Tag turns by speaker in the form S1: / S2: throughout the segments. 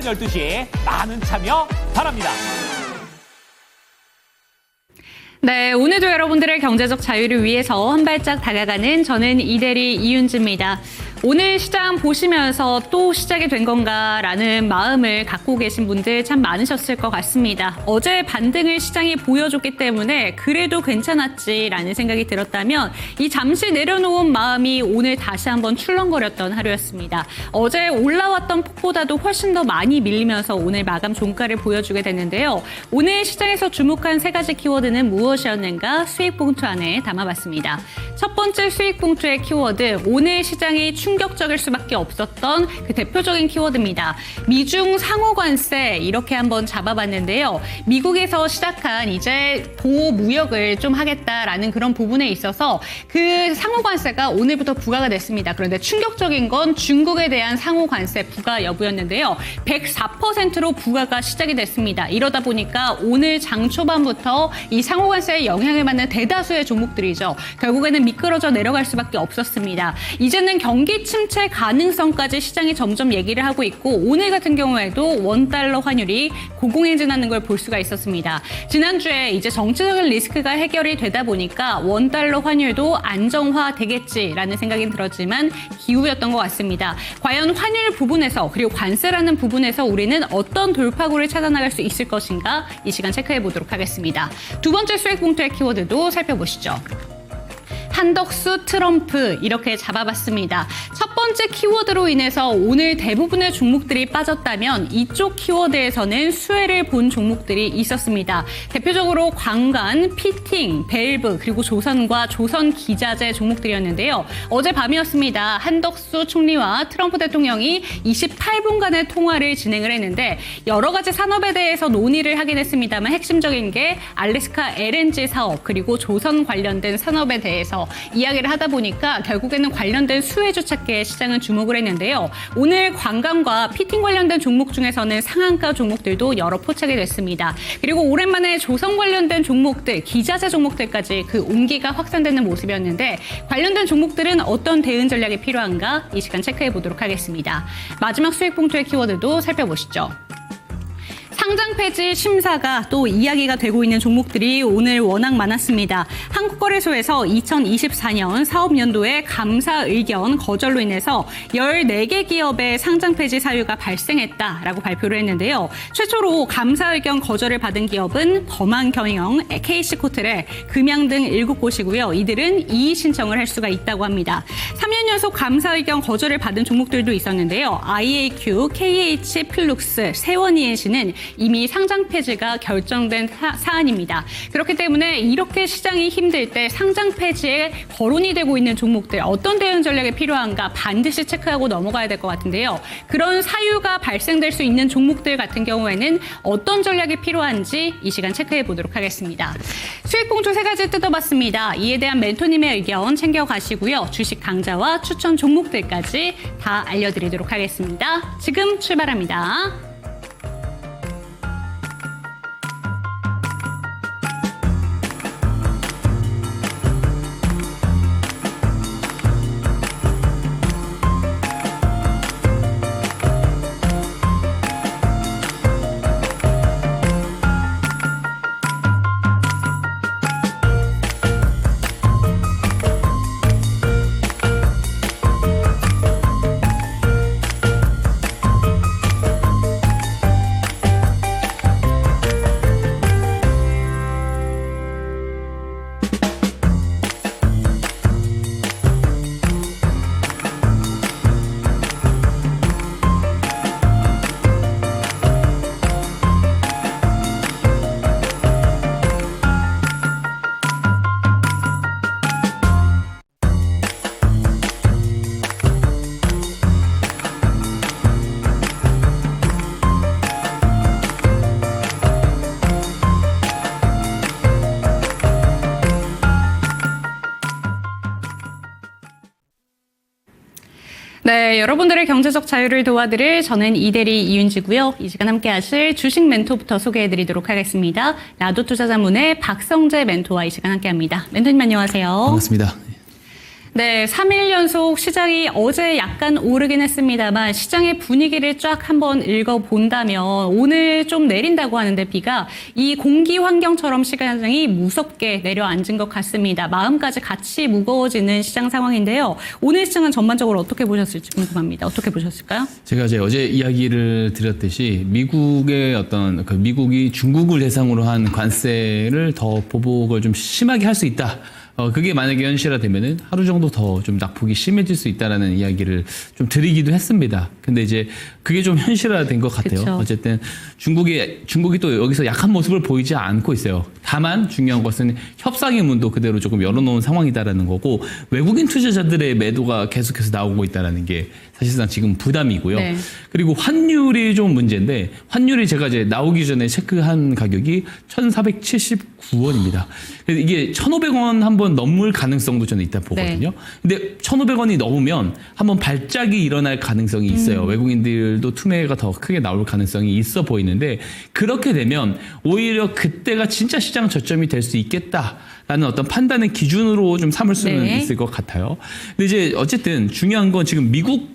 S1: 12시 많은 참여 바랍니다.
S2: 네, 오늘도 여러분들의 경제적 자유를 위해서 한 발짝 다가가는 저는 이대리 이윤지입니다. 오늘 시장 보시면서 또 시작이 된 건가라는 마음을 갖고 계신 분들 참 많으셨을 것 같습니다. 어제 반등을 시장이 보여줬기 때문에 그래도 괜찮았지라는 생각이 들었다면 이 잠시 내려놓은 마음이 오늘 다시 한번 출렁거렸던 하루였습니다. 어제 올라왔던 폭보다도 훨씬 더 많이 밀리면서 오늘 마감 종가를 보여주게 됐는데요. 오늘 시장에서 주목한 세 가지 키워드는 무엇이었는가 수익 봉투 안에 담아봤습니다. 첫 번째 수익 봉투의 키워드, 오늘 시장이 충격적일 수밖에 없었던 그 대표적인 키워드입니다. 미중 상호관세 이렇게 한번 잡아봤는데요. 미국에서 시작한 이제 보호 무역을 좀 하겠다라는 그런 부분에 있어서 그 상호관세가 오늘부터 부과가 됐습니다. 그런데 충격적인 건 중국에 대한 상호관세 부과 여부였는데요. 104%로 부과가 시작이 됐습니다. 이러다 보니까 오늘 장 초반부터 이 상호관세에 영향을 받는 대다수의 종목들이죠. 결국에는 미끄러져 내려갈 수밖에 없었습니다. 이제는 경기 침체 가능성까지 시장이 점점 얘기를 하고 있고 오늘 같은 경우에도 원달러 환율이 고공행진하는 걸 볼 수가 있었습니다. 지난주에 이제 정치적인 리스크가 해결이 되다 보니까 원달러 환율도 안정화되겠지라는 생각이 들었지만 기우였던 것 같습니다. 과연 환율 부분에서 그리고 관세라는 부분에서 우리는 어떤 돌파구를 찾아나갈 수 있을 것인가 이 시간 체크해 보도록 하겠습니다. 두 번째 수익 봉투의 키워드도 살펴보시죠. 한덕수, 트럼프 이렇게 잡아봤습니다. 첫 번째 키워드로 인해서 오늘 대부분의 종목들이 빠졌다면 이쪽 키워드에서는 수혜를 본 종목들이 있었습니다. 대표적으로 광관, 피팅, 밸브 그리고 조선과 조선기자재 종목들이었는데요. 어젯밤이었습니다. 한덕수 총리와 트럼프 대통령이 28분간의 통화를 진행을 했는데 여러 가지 산업에 대해서 논의를 하긴 했습니다만 핵심적인 게 알래스카 LNG 사업 그리고 조선 관련된 산업에 대해서 이야기를 하다 보니까 결국에는 관련된 수혜주 찾기에 시장은 주목을 했는데요. 오늘 관광과 피팅 관련된 종목 중에서는 상한가 종목들도 여러 포착이 됐습니다. 그리고 오랜만에 조선 관련된 종목들, 기자재 종목들까지 그 온기가 확산되는 모습이었는데 관련된 종목들은 어떤 대응 전략이 필요한가 이 시간 체크해 보도록 하겠습니다. 마지막 수익 봉투의 키워드도 살펴보시죠. 상장 폐지 심사가 또 이야기가 되고 있는 종목들이 오늘 워낙 많았습니다. 한국거래소에서 2024년 사업연도에 감사 의견 거절로 인해서 14개 기업의 상장 폐지 사유가 발생했다라고 발표를 했는데요. 최초로 감사 의견 거절을 받은 기업은 범한경영, KC코트레, 금양 등 7곳이고요. 이들은 이의 신청을 할 수가 있다고 합니다. 3년 연속 감사 의견 거절을 받은 종목들도 있었는데요. IAQ, KH, 필룩스, 세원이엔시는 이미 상장 폐지가 결정된 사안입니다. 그렇기 때문에 이렇게 시장이 힘들 때 상장 폐지에 거론이 되고 있는 종목들 어떤 대응 전략이 필요한가 반드시 체크하고 넘어가야 될 것 같은데요. 그런 사유가 발생될 수 있는 종목들 같은 경우에는 어떤 전략이 필요한지 이 시간 체크해 보도록 하겠습니다. 수익 봉투 3가지 뜯어봤습니다. 이에 대한 멘토님의 의견 챙겨가시고요. 주식 강좌와 추천 종목들까지 다 알려드리도록 하겠습니다. 지금 출발합니다. 네, 여러분들의 경제적 자유를 도와드릴 저는 이대리 이윤지고요. 이 시간 함께 하실 주식 멘토부터 소개해드리도록 하겠습니다. 라도투자자문의 박성재 멘토와 이 시간 함께합니다. 멘토님 안녕하세요.
S3: 반갑습니다.
S2: 네, 3일 연속 시장이 어제 약간 오르긴 했습니다만 시장의 분위기를 쫙 한번 읽어본다면 오늘 좀 내린다고 하는데 비가 이 공기 환경처럼 시장이 무섭게 내려앉은 것 같습니다. 마음까지 같이 무거워지는 시장 상황인데요. 오늘 시장은 전반적으로 어떻게 보셨을지 궁금합니다. 어떻게 보셨을까요?
S3: 제가 어제 이야기를 드렸듯이 미국의 미국이 중국을 대상으로 한 관세를 더 보복을 좀 심하게 할 수 있다. 그게 만약에 현실화되면은 하루 정도 더 좀 낙폭이 심해질 수 있다라는 이야기를 좀 드리기도 했습니다. 근데 이제 그게 좀 현실화된 것 같아요.
S2: 그쵸.
S3: 어쨌든 중국이 또 여기서 약한 모습을 보이지 않고 있어요. 다만 중요한 것은 협상의 문도 그대로 조금 열어놓은 상황이다라는 거고 외국인 투자자들의 매도가 계속해서 나오고 있다라는 게 사실상 지금 부담이고요.
S2: 네.
S3: 그리고 환율이 좀 문제인데 환율이 제가 이제 나오기 전에 체크한 가격이 1,479원입니다. 그래서 이게 1,500원 한번 넘을 가능성도 저는 있다 보거든요. 근데 1,500원이 넘으면 한번 발작이 일어날 가능성이 있어요. 외국인들도 투매가 더 크게 나올 가능성이 있어 보이는데 그렇게 되면 오히려 그때가 진짜 시장 저점이 될 수 있겠다라는 어떤 판단의 기준으로 좀 삼을 수는
S2: 네.
S3: 있을 것 같아요. 근데 이제 어쨌든 중요한 건 지금 미국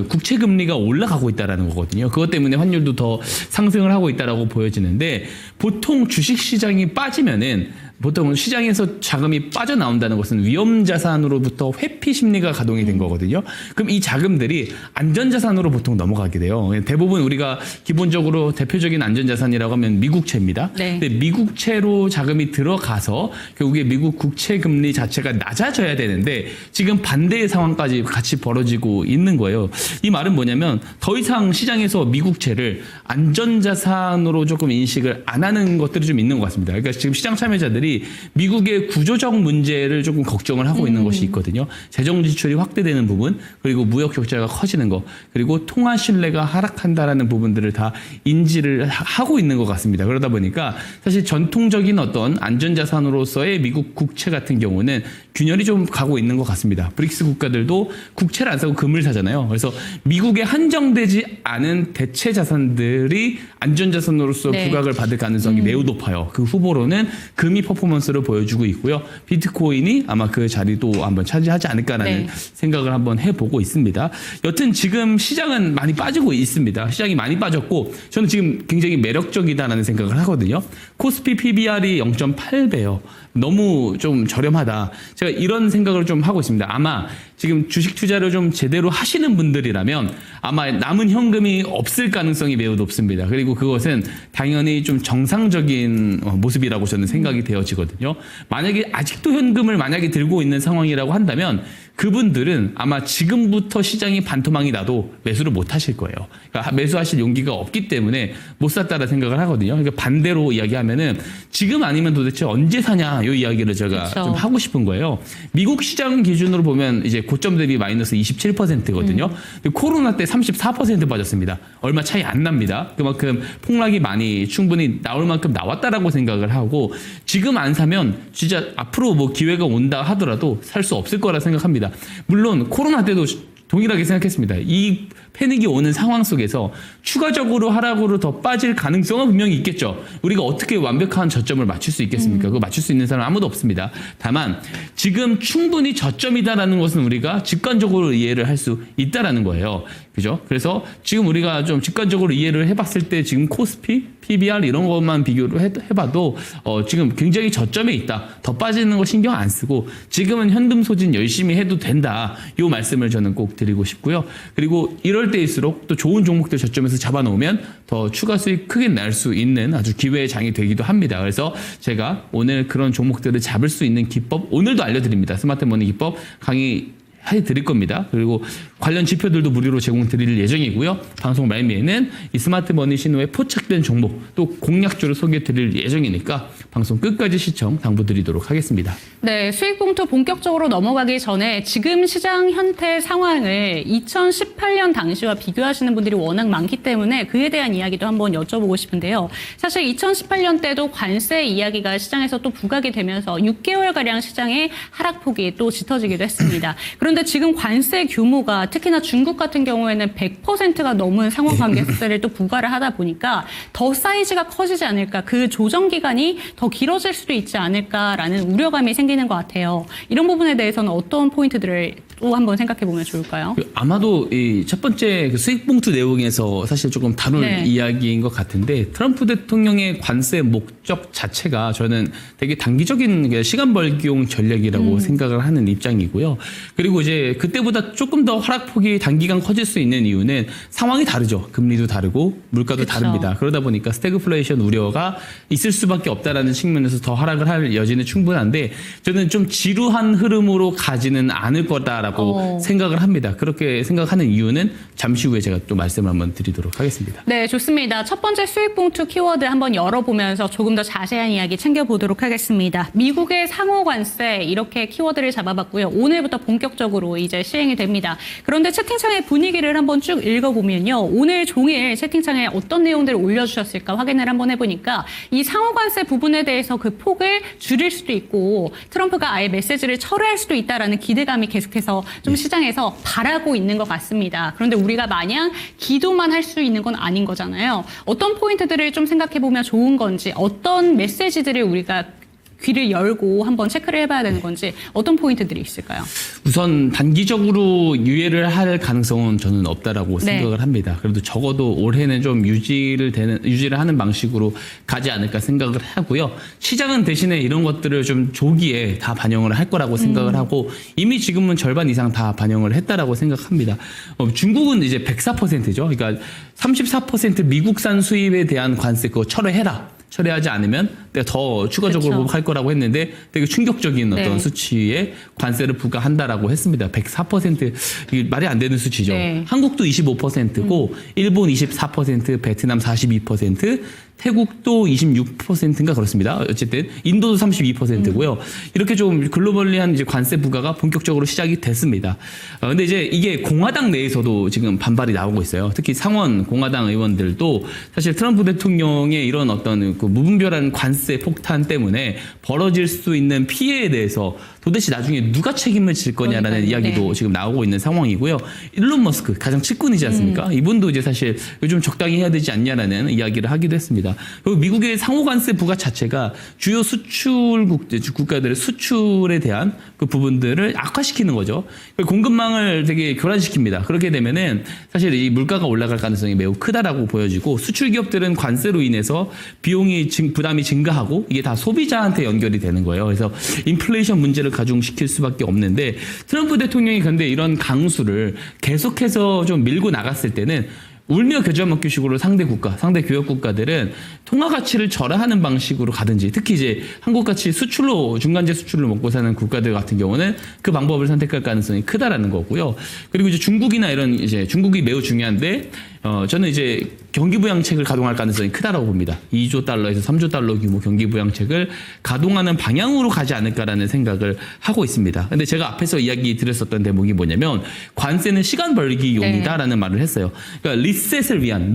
S3: 국채 금리가 올라가고 있다라는 거거든요. 그것 때문에 환율도 더 상승을 하고 있다라고 보여지는데 보통 주식 시장이 빠지면은 보통 시장에서 자금이 빠져나온다는 것은 위험 자산으로부터 회피 심리가 가동이 된 거거든요. 그럼 이 자금들이 안전 자산으로 보통 넘어가게 돼요. 대부분 우리가 기본적으로 대표적인 안전 자산이라고 하면 미국채입니다.
S2: 네.
S3: 근데 미국채로 자금이 들어가서 결국에 미국 국채 금리 자체가 낮아져야 되는데 지금 반대의 상황까지 같이 벌어지고 있는 거예요. 이 말은 뭐냐면 더 이상 시장에서 미국채를 안전 자산으로 조금 인식을 안 하는 것들이 좀 있는 것 같습니다. 그러니까 지금 시장 참여자들이 미국의 구조적 문제를 조금 걱정을 하고 있는 것이 있거든요. 재정 지출이 확대되는 부분, 그리고 무역 격차가 커지는 것, 그리고 통화 신뢰가 하락한다라는 부분들을 다 인지를 하고 있는 것 같습니다. 그러다 보니까 사실 전통적인 어떤 안전자산으로서의 미국 국채 같은 경우는 균열이 좀 가고 있는 것 같습니다. 브릭스 국가들도 국채를 안 사고 금을 사잖아요. 그래서 미국에 한정되지 않은 대체 자산들이 안전자산으로서
S2: 네.
S3: 부각을 받을 가능성이 매우 높아요. 그 후보로는 금이 퍼포먼스를 보여주고 있고요. 비트코인이 아마 그 자리도 한번 차지하지 않을까라는
S2: 네.
S3: 생각을 한번 해보고 있습니다. 여튼 지금 시장은 많이 빠지고 있습니다. 시장이 많이 빠졌고 저는 지금 굉장히 매력적이다라는 생각을 하거든요. 코스피 PBR이 0.8배요. 너무 좀 저렴하다. 제가 이런 생각을 좀 하고 있습니다. 아마 지금 주식 투자를 좀 제대로 하시는 분들이라면 아마 남은 현금이 없을 가능성이 매우 높습니다. 그리고 그것은 당연히 좀 정상적인 모습이라고 저는 생각이 되어지거든요. 만약에 아직도 현금을 만약에 들고 있는 상황이라고 한다면 그분들은 아마 지금부터 시장이 반토막이 나도 매수를 못 하실 거예요. 그러니까 매수하실 용기가 없기 때문에 못 샀다라 생각을 하거든요. 그러니까 반대로 이야기하면은 지금 아니면 도대체 언제 사냐 이 이야기를 제가
S2: 그쵸.
S3: 좀 하고 싶은 거예요. 미국 시장 기준으로 보면 이제 고점 대비 마이너스 27%거든요. 코로나 때 34% 빠졌습니다. 얼마 차이 안 납니다. 그만큼 폭락이 많이 충분히 나올 만큼 나왔다라고 생각을 하고 지금 안 사면 진짜 앞으로 뭐 기회가 온다 하더라도 살 수 없을 거라 생각합니다. 물론 코로나 때도 동일하게 생각했습니다. 이 패닉이 오는 상황 속에서 추가적으로 하락으로 더 빠질 가능성은 분명히 있겠죠. 우리가 어떻게 완벽한 저점을 맞출 수 있겠습니까? 그거 맞출 수 있는 사람 아무도 없습니다. 다만 지금 충분히 저점이다라는 것은 우리가 직관적으로 이해를 할 수 있다라는 거예요. 그죠? 그래서 지금 우리가 좀 직관적으로 이해를 해봤을 때 지금 코스피, PBR 이런 것만 비교를 해봐도 지금 굉장히 저점에 있다. 더 빠지는 거 신경 안 쓰고 지금은 현금 소진 열심히 해도 된다. 이 말씀을 저는 꼭 드리고 싶고요. 그리고 이럴 때일수록 또 좋은 종목들 저점에서 잡아놓으면 더 추가 수익 크게 날 수 있는 아주 기회의 장이 되기도 합니다. 그래서 제가 오늘 그런 종목들을 잡을 수 있는 기법 오늘도 알려드립니다. 스마트머니 기법 강의 해드릴 겁니다. 그리고 관련 지표들도 무료로 제공드릴 예정이고요. 방송 말미에는 이 스마트머니 신호에 포착된 종목 또 공략주를 소개해드릴 예정이니까 방송 끝까지 시청 당부드리도록 하겠습니다.
S2: 네, 수익봉투 본격적으로 넘어가기 전에 지금 시장 현태 상황을 2018년 당시와 비교하시는 분들이 워낙 많기 때문에 그에 대한 이야기도 한번 여쭤보고 싶은데요. 사실 2018년 때도 관세 이야기가 시장에서 또 부각이 되면서 6개월가량 시장의 하락폭이 또 짙어지기도 했습니다. 그런데 지금 관세 규모가 특히나 중국 같은 경우에는 100%가 넘은 상호 관계세를 또 부과를 하다 보니까 더 사이즈가 커지지 않을까, 그 조정 기간이 더 길어질 수도 있지 않을까라는 우려감이 생기는 것 같아요. 이런 부분에 대해서는 어떤 포인트들을 또 한번 생각해 보면 좋을까요?
S3: 아마도 이 첫 번째 그 수익봉투 내용에서 사실 조금 다룰
S2: 네.
S3: 이야기인 것 같은데, 트럼프 대통령의 관세 목적 자체가 저는 되게 단기적인 시간 벌기용 전략이라고 생각을 하는 입장이고요. 그리고 이제 그때보다 조금 더 하락폭이 단기간 커질 수 있는 이유는 상황이 다르죠. 금리도 다르고 물가도
S2: 그쵸.
S3: 다릅니다. 그러다 보니까 스태그플레이션 우려가 있을 수밖에 없다라는 측면에서 더 하락을 할 여지는 충분한데, 저는 좀 지루한 흐름으로 가지는 않을 거다라고 생각을 합니다. 그렇게 생각하는 이유는 잠시 후에 제가 또 말씀을 한번 드리도록 하겠습니다.
S2: 네, 좋습니다. 첫 번째 수익봉투 키워드 한번 열어보면서 조금 더 자세한 이야기 챙겨보도록 하겠습니다. 미국의 상호 관세, 이렇게 키워드를 잡아봤고요. 오늘부터 본격적으로 이제 시행이 됩니다. 그런데 채팅창의 분위기를 한번 쭉 읽어보면요. 오늘 종일 채팅창에 어떤 내용들을 올려주셨을까 확인을 한번 해보니까 이 상호 관세 부분에 대해서 그 폭을 줄일 수도 있고 트럼프가 아예 메시지를 철회할 수도 있다라는 기대감이 계속해서 좀 시장에서 바라고 있는 것 같습니다. 그런데 우리가 마냥 기도만 할 수 있는 건 아닌 거잖아요. 어떤 포인트들을 좀 생각해보면 좋은 건지, 어떤 메시지들을 우리가 귀를 열고 한번 체크를 해봐야 되는 건지, 어떤 포인트들이 있을까요?
S3: 우선 단기적으로 유예를 할 가능성은 저는 없다라고 생각을 합니다. 그래도 적어도 올해는 좀 유지를 하는 방식으로 가지 않을까 생각을 하고요. 시장은 대신에 이런 것들을 좀 조기에 다 반영을 할 거라고 생각을 하고, 이미 지금은 절반 이상 다 반영을 했다라고 생각합니다. 중국은 이제 104%죠. 그러니까 34% 미국산 수입에 대한 관세 그거 철회해라. 철회하지 않으면 내가 더 추가적으로
S2: 그쵸.
S3: 할 거라고 했는데 되게 충격적인 어떤
S2: 네.
S3: 수치에 관세를 부과한다라고 했습니다. 104%, 이게 말이 안 되는 수치죠.
S2: 네.
S3: 한국도 25%고 일본 24%, 베트남 42%, 태국도 26%인가 그렇습니다. 어쨌든 인도도 32%고요. 이렇게 좀 글로벌리한 이제 관세 부과가 본격적으로 시작이 됐습니다. 근데 이제 이게 공화당 내에서도 지금 반발이 나오고 있어요. 특히 상원 공화당 의원들도 사실 트럼프 대통령의 이런 어떤 그 무분별한 관세 폭탄 때문에 벌어질 수 있는 피해에 대해서 도대체 나중에 누가 책임을 질 거냐라는
S2: 그러니까요.
S3: 이야기도
S2: 네.
S3: 지금 나오고 있는 상황이고요. 일론 머스크 가장 측근이지 않습니까? 이분도 이제 사실 요즘 적당히 해야 되지 않냐라는 이야기를 하기도 했습니다. 그리고 미국의 상호 관세 부과 자체가 주요 국가들의 수출에 대한 그 부분들을 악화시키는 거죠. 공급망을 되게 교란시킵니다. 그렇게 되면은 사실 이 물가가 올라갈 가능성이 매우 크다라고 보여지고, 수출 기업들은 관세로 인해서 부담이 증가하고 이게 다 소비자한테 연결이 되는 거예요. 그래서 인플레이션 문제를 가중시킬 수밖에 없는데, 트럼프 대통령이 근데 이런 강수를 계속해서 좀 밀고 나갔을 때는 울며 겨자 먹기식으로 상대 교역 국가들은 통화 가치를 절하하는 방식으로 가든지, 특히 이제 한국같이 중간재 수출로 먹고 사는 국가들 같은 경우는 그 방법을 선택할 가능성이 크다라는 거고요. 그리고 이제 중국이나 이런 이제 중국이 매우 중요한데, 저는 이제 경기부양책을 가동할 가능성이 크다라고 봅니다. 2조 달러에서 3조 달러 규모 경기부양책을 가동하는 방향으로 가지 않을까라는 생각을 하고 있습니다. 근데 제가 앞에서 이야기 드렸었던 대목이 뭐냐면, 관세는 시간 벌기용이다라는 말을 했어요. 그러니까 리셋을 위한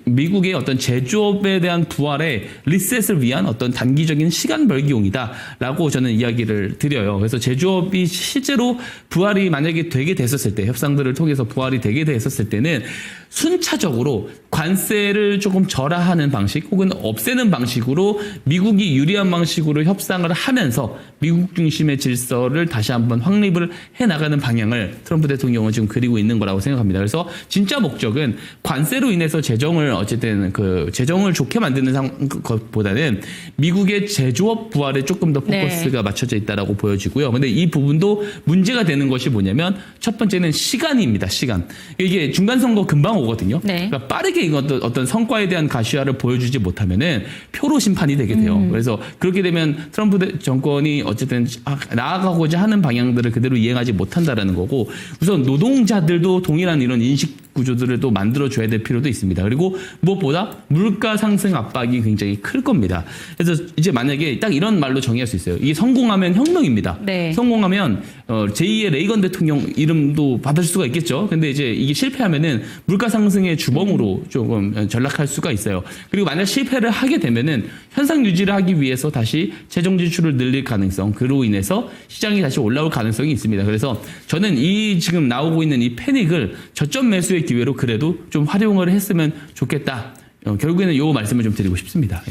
S3: 미국의 어떤 제조업에 대한 부활의 리셋을 위한 어떤 단기적인 시간 벌기용이다라고 저는 이야기를 드려요. 그래서 제조업이 실제로 부활이 만약에 되게 됐었을 때, 협상들을 통해서 부활이 되게 됐었을 때는 순차적으로 관세를 조금 절하하는 방식 혹은 없애는 방식으로 미국이 유리한 방식으로 협상을 하면서 미국 중심의 질서를 다시 한번 확립을 해나가는 방향을 트럼프 대통령은 지금 그리고 있는 거라고 생각합니다. 그래서 진짜 목적은 관세로 인해서 재정을 어쨌든 그 재정을 좋게 만드는 것보다는 미국의 제조업 부활에 조금 더 포커스가 맞춰져 있다라고 보여지고요. 근데 이 부분도 문제가 되는 것이 뭐냐면, 첫 번째는 시간입니다. 시간. 이게 중간 선거 금방 오거든요.
S2: 네.
S3: 그러니까 빠르게 이것도 어떤 성과에 대한 가시화를 보여주지 못하면은 표로 심판이 되게 돼요. 그래서 그렇게 되면 트럼프 정권이 어쨌든 나아가고자 하는 방향들을 그대로 이행하지 못한다라는 거고, 우선 노동자들도 동일한 이런 인식 구조들을 또 만들어줘야 될 필요도 있습니다. 그리고 무엇보다 물가 상승 압박이 굉장히 클 겁니다. 그래서 이제 만약에 딱 이런 말로 정의할 수 있어요. 이게 성공하면 혁명입니다.
S2: 네.
S3: 성공하면 제2의 레이건 대통령 이름도 받을 수가 있겠죠. 근데 이제 이게 실패하면은 물가 상승의 주범으로 조금 전락할 수가 있어요. 그리고 만약 실패를 하게 되면은 현상 유지를 하기 위해서 다시 재정 지출을 늘릴 가능성, 그로 인해서 시장이 다시 올라올 가능성이 있습니다. 그래서 저는 이 지금 나오고 있는 이 패닉을 저점 매수의 기회로 그래도 좀 활용을 했으면 좋겠다. 결국에는 이 말씀을 좀 드리고 싶습니다.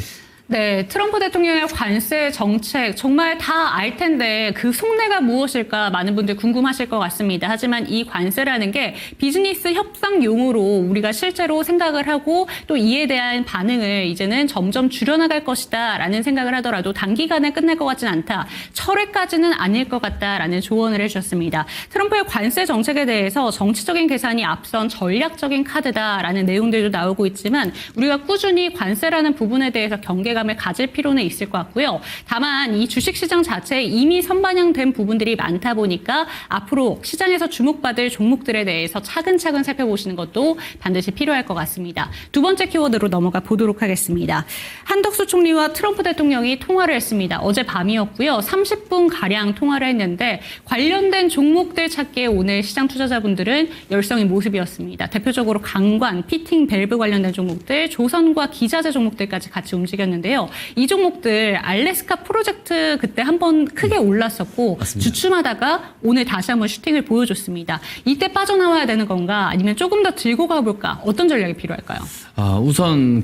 S2: 네, 트럼프 대통령의 관세 정책 정말 다 알 텐데 그 속내가 무엇일까 많은 분들 궁금하실 것 같습니다. 하지만 이 관세라는 게 비즈니스 협상용으로 우리가 실제로 생각을 하고 또 이에 대한 반응을 이제는 점점 줄여나갈 것이다 라는 생각을 하더라도 단기간에 끝날 것 같진 않다. 철회까지는 아닐 것 같다라는 조언을 해주셨습니다. 트럼프의 관세 정책에 대해서 정치적인 계산이 앞선 전략적인 카드다라는 내용들도 나오고 있지만 우리가 꾸준히 관세라는 부분에 대해서 경계감을 가질 필요는 있을 것 같고요. 다만 이 주식시장 자체에 이미 선반영된 부분들이 많다 보니까 앞으로 시장에서 주목받을 종목들에 대해서 차근차근 살펴보시는 것도 반드시 필요할 것 같습니다. 두 번째 키워드로 넘어가 보도록 하겠습니다. 한덕수 총리와 트럼프 대통령이 통화를 했습니다. 어제 밤이었고요. 30분가량 통화를 했는데 관련된 종목들 찾기에 오늘 시장 투자자분들은 열성인 모습이었습니다. 대표적으로 강관, 피팅, 밸브 관련된 종목들, 조선과 기자재 종목들까지 같이 움직였는데요. 이 종목들 알래스카 프로젝트 그때 한번 크게 올랐었고
S3: 맞습니다.
S2: 주춤하다가 오늘 다시 한번 슈팅을 보여줬습니다. 이때 빠져나와야 되는 건가 아니면 조금 더 들고 가볼까? 어떤 전략이 필요할까요?
S3: 우선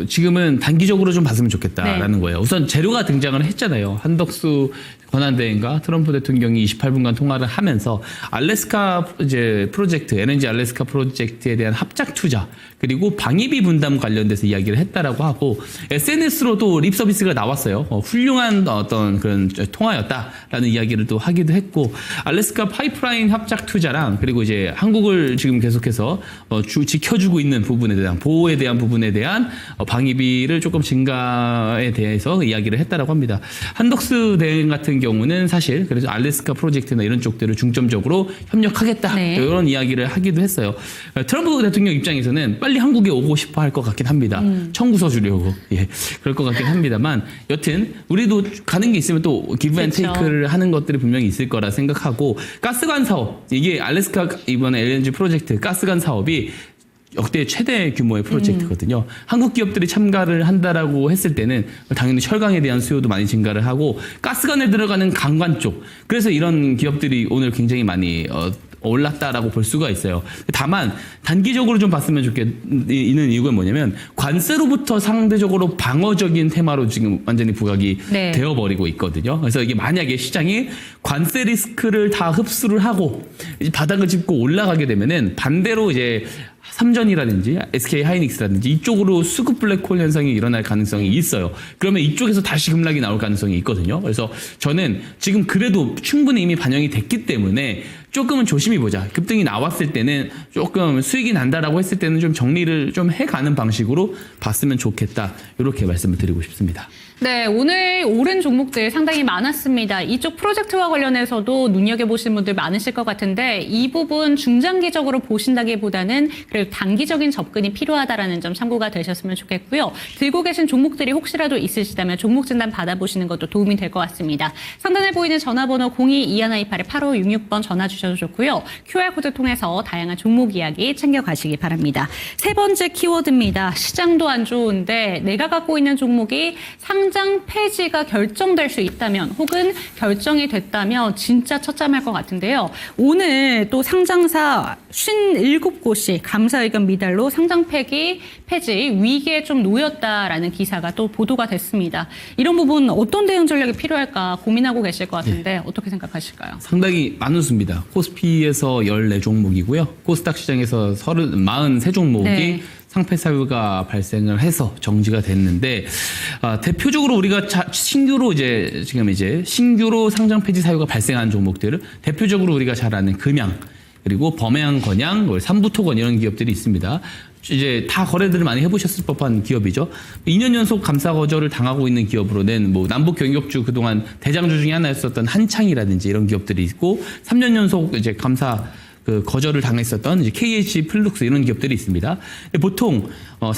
S3: 지금은 단기적으로 좀 봤으면 좋겠다라는
S2: 네.
S3: 거예요. 우선 재료가 등장을 했잖아요. 한덕수 권한대행과 트럼프 대통령이 28분간 통화를 하면서 알래스카 프로젝트, LNG 알래스카 프로젝트에 대한 합작 투자 그리고 방위비 분담 관련돼서 이야기를 했다라고 하고 SNS로도 립 서비스가 나왔어요. 훌륭한 어떤 그런 통화였다라는 이야기를 또 하기도 했고 알래스카 파이프라인 합작 투자랑 그리고 이제 한국을 지금 계속해서 지켜주고 있는 부분에 대한 보호에 대한 부분에 대한 방위비를 조금 증가에 대해서 이야기를 했다라고 합니다. 한덕수 대행 같은 경우는 사실 그래서 알래스카 프로젝트나 이런 쪽들을 중점적으로 협력하겠다
S2: 네.
S3: 이런 이야기를 하기도 했어요. 트럼프 대통령 입장에서는 빨리 한국에 오고 싶어 할 것 같긴 합니다. 청구서 주려고 그럴 것 같긴 합니다만 여튼 우리도 가는 게 있으면 또 기브 앤
S2: 그렇죠.
S3: 테이크를 하는 것들이 분명히 있을 거라 생각하고 가스관 사업 이게 알래스카 이번에 LNG 프로젝트 가스관 사업이 역대 최대 규모의 프로젝트거든요. 한국 기업들이 참가를 한다라고 했을 때는 당연히 철강에 대한 수요도 많이 증가를 하고 가스관에 들어가는 강관 쪽 그래서 이런 기업들이 오늘 굉장히 많이 올랐다라고 볼 수가 있어요. 다만 단기적으로 좀 봤으면 좋겠는 이유가 뭐냐면 관세로부터 상대적으로 방어적인 테마로 지금 완전히 부각이
S2: 네.
S3: 되어버리고 있거든요. 그래서 이게 만약에 시장이 관세 리스크를 다 흡수를 하고 이제 바닥을 짚고 올라가게 되면은 반대로 이제 삼전이라든지 SK 하이닉스라든지 이쪽으로 수급 블랙홀 현상이 일어날 가능성이 있어요. 그러면 이쪽에서 다시 급락이 나올 가능성이 있거든요. 그래서 저는 지금 그래도 충분히 이미 반영이 됐기 때문에 조금은 조심히 보자. 급등이 나왔을 때는 조금 수익이 난다라고 했을 때는 좀 정리를 좀 해가는 방식으로 봤으면 좋겠다. 이렇게 말씀을 드리고 싶습니다.
S2: 네, 오늘 오른 종목들 상당히 많았습니다. 이쪽 프로젝트와 관련해서도 눈여겨보시는 분들 많으실 것 같은데 이 부분 중장기적으로 보신다기보다는 그래도 단기적인 접근이 필요하다라는 점 참고가 되셨으면 좋겠고요. 들고 계신 종목들이 혹시라도 있으시다면 종목 진단 받아보시는 것도 도움이 될 것 같습니다. 상단에 보이는 전화번호 02-2128-8566번 전화 주셔도 좋고요. QR코드 통해서 다양한 종목 이야기 챙겨가시기 바랍니다. 세 번째 키워드입니다. 시장도 안 좋은데 내가 갖고 있는 종목이 상장 폐지가 결정될 수 있다면 혹은 결정이 됐다면 진짜 처참할 것 같은데요. 오늘 또 상장사 57곳이 감사의견 미달로 상장 폐지 위기에 좀 놓였다라는 기사가 또 보도가 됐습니다. 이런 부분 어떤 대응 전략이 필요할까 고민하고 계실 것 같은데 어떻게 생각하실까요?
S3: 상당히 많은 수입니다. 코스피에서 14종목이고요. 코스닥 시장에서 43종목이
S2: 네.
S3: 상폐 사유가 발생을 해서 정지가 됐는데 대표적으로 우리가 신규로 신규로 상장 폐지 사유가 발생한 종목들을 대표적으로 우리가 잘 아는 금양 그리고 범양 건양, 삼부토건 이런 기업들이 있습니다. 이제 다 거래들을 많이 해보셨을 법한 기업이죠. 2년 연속 감사 거절을 당하고 있는 기업으로는 남북 경력주 그동안 대장주 중에 하나였었던 한창이라든지 이런 기업들이 있고 3년 연속 이제 감사 그 거절을 당했었던 이제 KH 플룩스 이런 기업들이 있습니다. 보통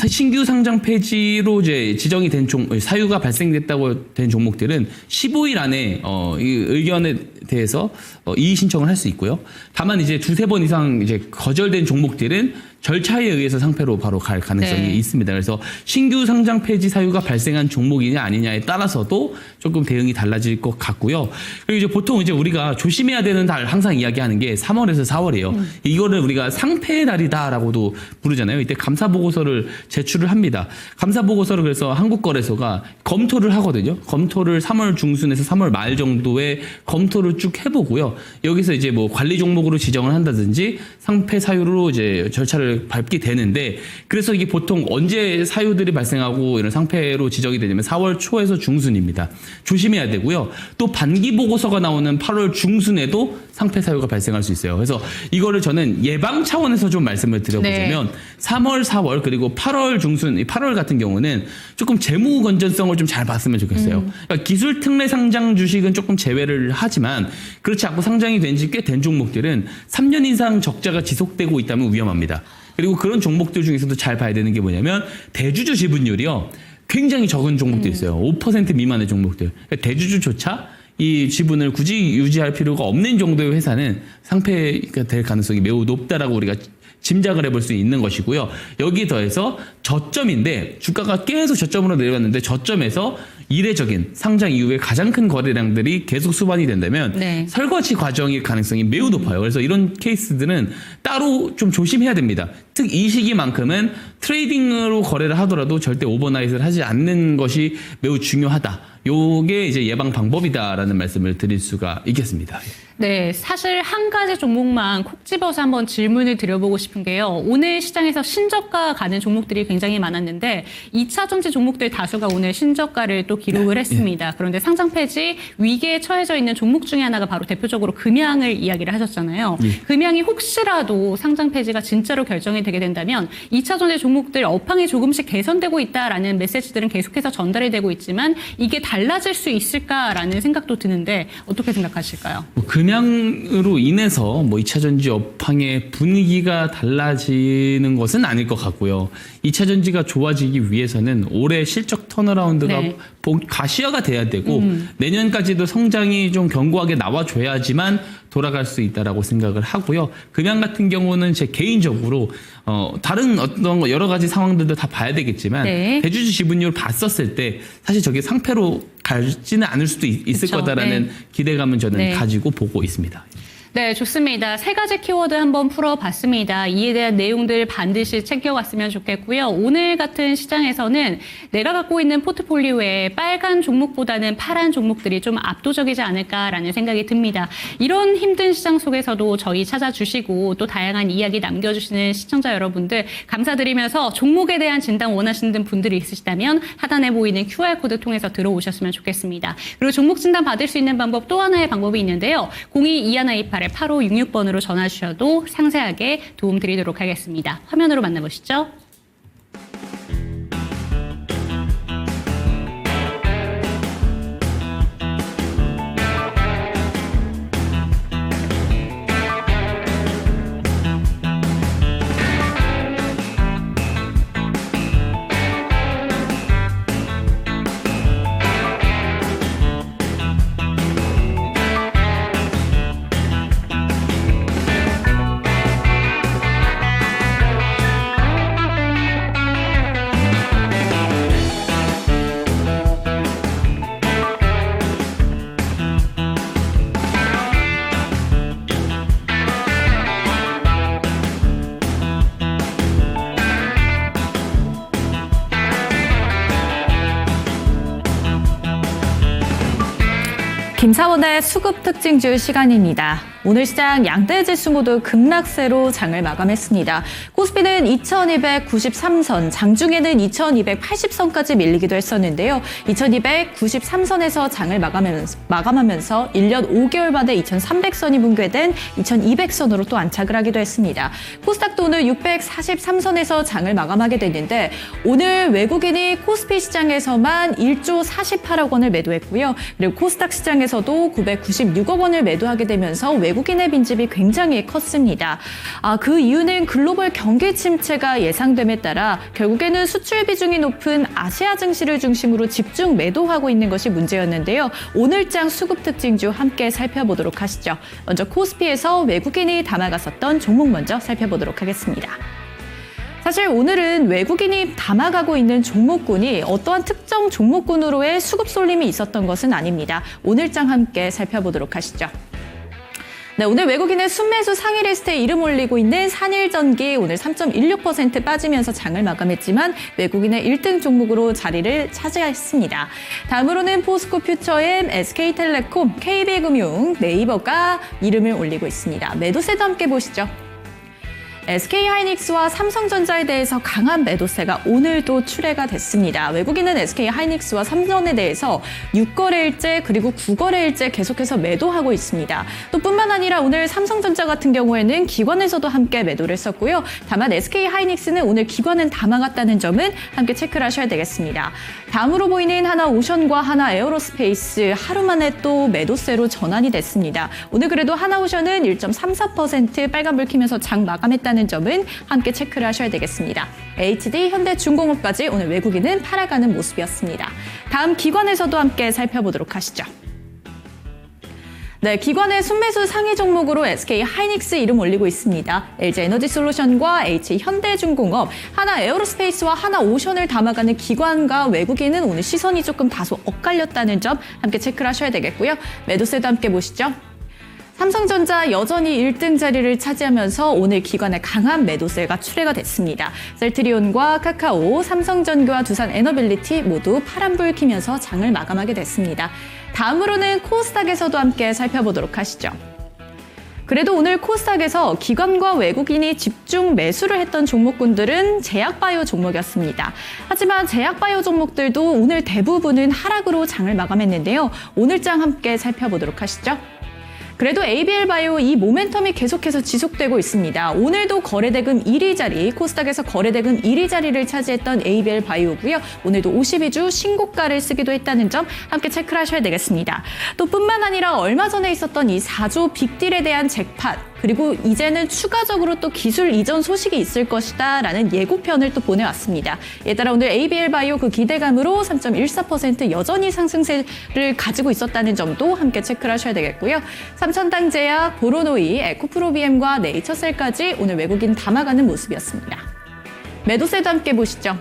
S3: 신규 상장 폐지로 이제 지정이 된 사유가 발생됐다고 된 종목들은 15일 안에 이 의견에 대해서 이의 신청을 할 수 있고요. 다만 이제 두세 번 이상 이제 거절된 종목들은 절차에 의해서 상패로 바로 갈 가능성이
S2: 네.
S3: 있습니다. 그래서 신규 상장 폐지 사유가 발생한 종목이냐 아니냐에 따라서도 조금 대응이 달라질 것 같고요. 그리고 이제 보통 이제 우리가 조심해야 되는 달 항상 이야기하는 게 3월에서 4월이에요. 이거를 우리가 상패의 달이다라고도 부르잖아요. 이때 감사 보고서를 제출을 합니다. 감사 보고서를 그래서 한국거래소가 검토를 하거든요. 검토를 3월 중순에서 3월 말 정도에 검토를 쭉 해보고요. 여기서 이제 뭐 관리 종목으로 지정을 한다든지 상패 사유로 이제 절차를 밟게 되는데, 그래서 이게 보통 언제 사유들이 발생하고 이런 상패로 지정이 되냐면 4월 초에서 중순입니다. 조심해야 되고요. 또 반기 보고서가 나오는 8월 중순에도 상패 사유가 발생할 수 있어요. 그래서 이거를 저는 예방 차원에서 좀 말씀을 드려보자면 3월, 4월 그리고 8월 중순, 8월 같은 경우는 조금 재무 건전성을 좀 잘 봤으면 좋겠어요. 그러니까 기술 특례 상장 주식은 조금 제외를 하지만 그렇지 않고 상장이 된 지 꽤 된 종목들은 3년 이상 적자가 지속되고 있다면 위험합니다. 그리고 그런 종목들 중에서도 잘 봐야 되는 게 뭐냐면 대주주 지분율이요. 굉장히 적은 종목도 있어요. 5% 미만의 종목들. 그러니까 대주주조차 이 지분을 굳이 유지할 필요가 없는 정도의 회사는 상패가 될 가능성이 매우 높다라고 우리가 짐작을 해볼 수 있는 것이고요. 여기에 더해서 저점인데 주가가 계속 저점으로 내려갔는데 저점에서 이례적인 상장 이후에 가장 큰 거래량들이 계속 수반이 된다면
S2: 네.
S3: 설거지 과정일 가능성이 매우 높아요. 그래서 이런 케이스들은 따로 좀 조심해야 됩니다. 특 이 시기만큼은 트레이딩으로 거래를 하더라도 절대 오버나잇을 하지 않는 것이 매우 중요하다. 요게 이제 예방 방법이다라는 말씀을 드릴 수가 있겠습니다.
S2: 네, 사실 한 가지 종목만 콕 집어서 한번 질문을 드려보고 싶은 게요. 오늘 시장에서 신저가 가는 종목들이 굉장히 많았는데 2차 전지 종목들 다수가 오늘 신저가를 또 기록을 했습니다. 그런데 상장 폐지 위기에 처해져 있는 종목 중에 하나가 바로 대표적으로 금양을 이야기를 하셨잖아요. 금양이 혹시라도 상장 폐지가 진짜로 결정이 되게 된다면 2차 전지 종목들 업황이 조금씩 개선되고 있다라는 메시지들은 계속해서 전달이 되고 있지만 이게 달라질 수 있을까라는 생각도 드는데 어떻게 생각하실까요?
S3: 금양으로 인해서 뭐 2차 전지 업황의 분위기가 달라지는 것은 아닐 것 같고요. 2차 전지가 좋아지기 위해서는 올해 실적 턴어라운드가
S2: 네.
S3: 가시화가 돼야 되고 내년까지도 성장이 좀 견고하게 나와줘야지만 돌아갈 수 있다라고 생각을 하고요. 금양 같은 경우는 제 개인적으로 다른 어떤 여러 가지 상황들도 다 봐야 되겠지만
S2: 네.
S3: 대주주 지분율 봤었을 때 사실 저게 상패로 갈지는 않을 수도 있을
S2: 그쵸.
S3: 거다라는
S2: 네.
S3: 기대감은 저는
S2: 네.
S3: 가지고 보고 있습니다.
S2: 네, 좋습니다. 세 가지 키워드 한번 풀어봤습니다. 이에 대한 내용들 반드시 챙겨갔으면 좋겠고요. 오늘 같은 시장에서는 내가 갖고 있는 포트폴리오에 빨간 종목보다는 파란 종목들이 좀 압도적이지 않을까라는 생각이 듭니다. 이런 힘든 시장 속에서도 저희 찾아주시고 또 다양한 이야기 남겨주시는 시청자 여러분들 감사드리면서 종목에 대한 진단 원하시는 분들이 있으시다면 하단에 보이는 QR코드 통해서 들어오셨으면 좋겠습니다. 그리고 종목 진단 받을 수 있는 방법 또 하나의 방법이 있는데요. 02-2128 8566번으로 전화 주셔도 상세하게 도움 드리도록 하겠습니다. 화면으로 만나보시죠.
S4: 김사원의 수급 특징주 시간입니다. 오늘 시장 양대 지수 모두 급락세로 장을 마감했습니다. 코스피는 2293선, 장중에는 2280선까지 밀리기도 했었는데요. 2293선에서 장을 마감하면서 1년 5개월 만에 2300선이 붕괴된 2200선으로 또 안착을 하기도 했습니다. 코스닥도 오늘 643선에서 장을 마감하게 됐는데 오늘 외국인이 코스피 시장에서만 1조 48억 원을 매도했고요. 그리고 코스닥 시장에서도 996억 원을 매도하게 되면서 외국인 외국인의 빈집이 굉장히 컸습니다. 그 이유는 글로벌 경기 침체가 예상됨에 따라 결국에는 수출 비중이 높은 아시아 증시를 중심으로 집중 매도하고 있는 것이 문제였는데요. 오늘장 수급 특징주 함께 살펴보도록 하시죠. 먼저 코스피에서 외국인이 담아갔었던 종목 먼저 살펴보도록 하겠습니다. 사실 오늘은 외국인이 담아가고 있는 종목군이 어떠한 특정 종목군으로의 수급 쏠림이 있었던 것은 아닙니다. 오늘장 함께 살펴보도록 하시죠. 네, 오늘 외국인의 순매수 상위 리스트에 이름 올리고 있는 산일전기 오늘 3.16% 빠지면서 장을 마감했지만 외국인의 1등 종목으로 자리를 차지했습니다. 다음으로는 포스코퓨처엠, SK텔레콤, KB금융, 네이버가 이름을 올리고 있습니다. 매도세도 함께 보시죠. SK하이닉스와 삼성전자에 대해서 강한 매도세가 오늘도 출회가 됐습니다. 외국인은 SK하이닉스와 삼성에 대해서 6거래일째 그리고 9거래일째 계속해서 매도하고 있습니다. 또 뿐만 아니라 오늘 삼성전자 같은 경우에는 기관에서도 함께 매도를 했었고요. 다만 SK하이닉스는 오늘 기관은 담아갔다는 점은 함께 체크를 하셔야 되겠습니다. 다음으로 보이는 하나오션과 하나에어로스페이스 하루 만에 또 매도세로 전환이 됐습니다. 오늘 그래도 하나오션은 1.34% 빨간불 켜면서 장 마감했다는 점은 함께 체크를 하셔야 되겠습니다. HD, 현대중공업까지 오늘 외국인은 팔아가는 모습이었습니다. 다음 기관에서도 함께 살펴보도록 하시죠. 네, 기관의 순매수 상위 종목으로 SK하이닉스 이름 올리고 있습니다. LG에너지솔루션과 H현대중공업, 하나에어로스페이스와 하나오션을 담아가는 기관과 외국인은 오늘 시선이 조금 다소 엇갈렸다는 점 함께 체크를 하셔야 되겠고요. 매도세도 함께 보시죠. 삼성전자 여전히 1등 자리를 차지하면서 오늘 기관의 강한 매도세가 출회가 됐습니다. 셀트리온과 카카오, 삼성전기와 두산에너빌리티 모두 파란불 켜면서 장을 마감하게 됐습니다. 다음으로는 코스닥에서도 함께 살펴보도록 하시죠. 그래도 오늘 코스닥에서 기관과 외국인이 집중 매수를 했던 종목군들은 제약바이오 종목이었습니다. 하지만 제약바이오 종목들도 오늘 대부분은 하락으로 장을 마감했는데요. 오늘장 함께 살펴보도록 하시죠. 그래도 ABL바이오 이 모멘텀이 계속해서 지속되고 있습니다. 오늘도 거래대금 1위 자리, 코스닥에서 거래대금 1위 자리를 차지했던 ABL바이오고요. 오늘도 52주 신고가를 쓰기도 했다는 점 함께 체크를 하셔야 되겠습니다. 또 뿐만 아니라 얼마 전에 있었던 이 4조 빅딜에 대한 잭팟, 그리고 이제는 추가적으로 또 기술 이전 소식이 있을 것이다 라는 예고편을 또 보내왔습니다. 이에 따라 오늘 ABL바이오 그 기대감으로 3.14% 여전히 상승세를 가지고 있었다는 점도 함께 체크를 하셔야 되겠고요. 삼천당제약, 보로노이, 에코프로비엠과 네이처셀까지 오늘 외국인 담아가는 모습이었습니다. 매도세도 함께 보시죠.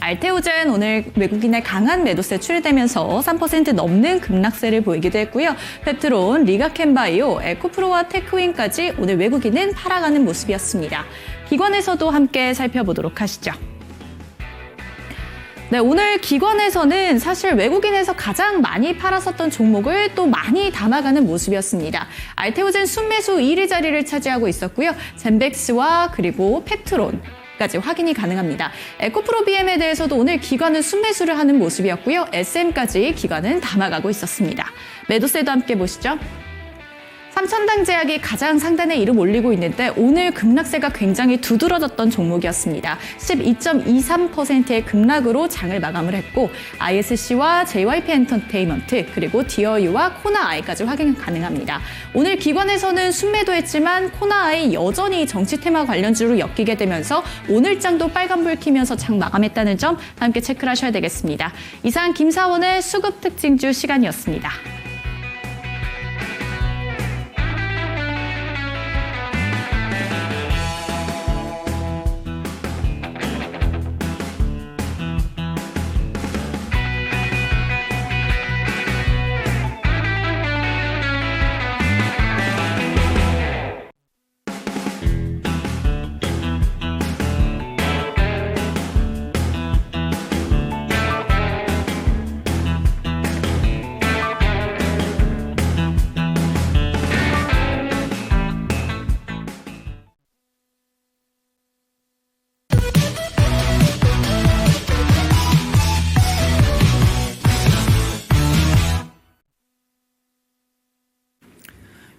S4: 알테오젠 오늘 외국인의 강한 매도세 출되면서 3% 넘는 급락세를 보이기도 했고요. 펩트론, 리가켄바이오, 에코프로와 테크윈까지 오늘 외국인은 팔아가는 모습이었습니다. 기관에서도 함께 살펴보도록 하시죠. 네, 오늘 기관에서는 사실 외국인에서 가장 많이 팔았었던 종목을 또 많이 담아가는 모습이었습니다. 알테오젠 순매수 1위 자리를 차지하고 있었고요. 젠백스와 그리고 펩트론 까지 확인이 가능합니다. 에코프로비엠에 대해서도 오늘 기관은 순매수를 하는 모습이었고요. SM까지 기관은 담아가고 있었습니다. 매도세도 함께 보시죠. 삼천당제약이 가장 상단에 이름 올리고 있는데 오늘 급락세가 굉장히 두드러졌던 종목이었습니다. 12.23%의 급락으로 장을 마감을 했고 ISC와 JYP 엔터테인먼트 그리고 디어유와 코나아이까지 확인 가능합니다. 오늘 기관에서는 순매도했지만 코나아이 여전히 정치 테마 관련주로 엮이게 되면서 오늘장도 빨간불 켜면서 장 마감했다는 점 함께 체크를 하셔야 되겠습니다. 이상 김사원의 수급 특징주 시간이었습니다.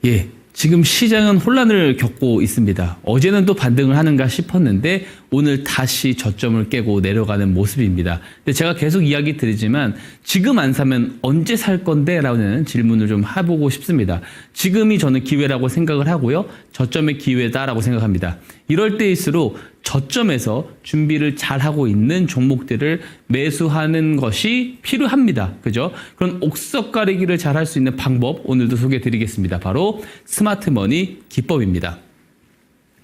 S3: 예, 지금 시장은 혼란을 겪고 있습니다. 어제는 또 반등을 하는가 싶었는데 오늘 다시 저점을 깨고 내려가는 모습입니다. 근데 제가 계속 이야기 드리지만 지금 안 사면 언제 살 건데? 라는 질문을 좀 해보고 싶습니다. 지금이 저는 기회라고 생각을 하고요. 저점의 기회다라고 생각합니다. 이럴 때일수록 저점에서 준비를 잘하고 있는 종목들을 매수하는 것이 필요합니다. 그죠? 그런 옥석 가리기를 잘 할 수 있는 방법 오늘도 소개해 드리겠습니다. 바로 스마트머니 기법입니다.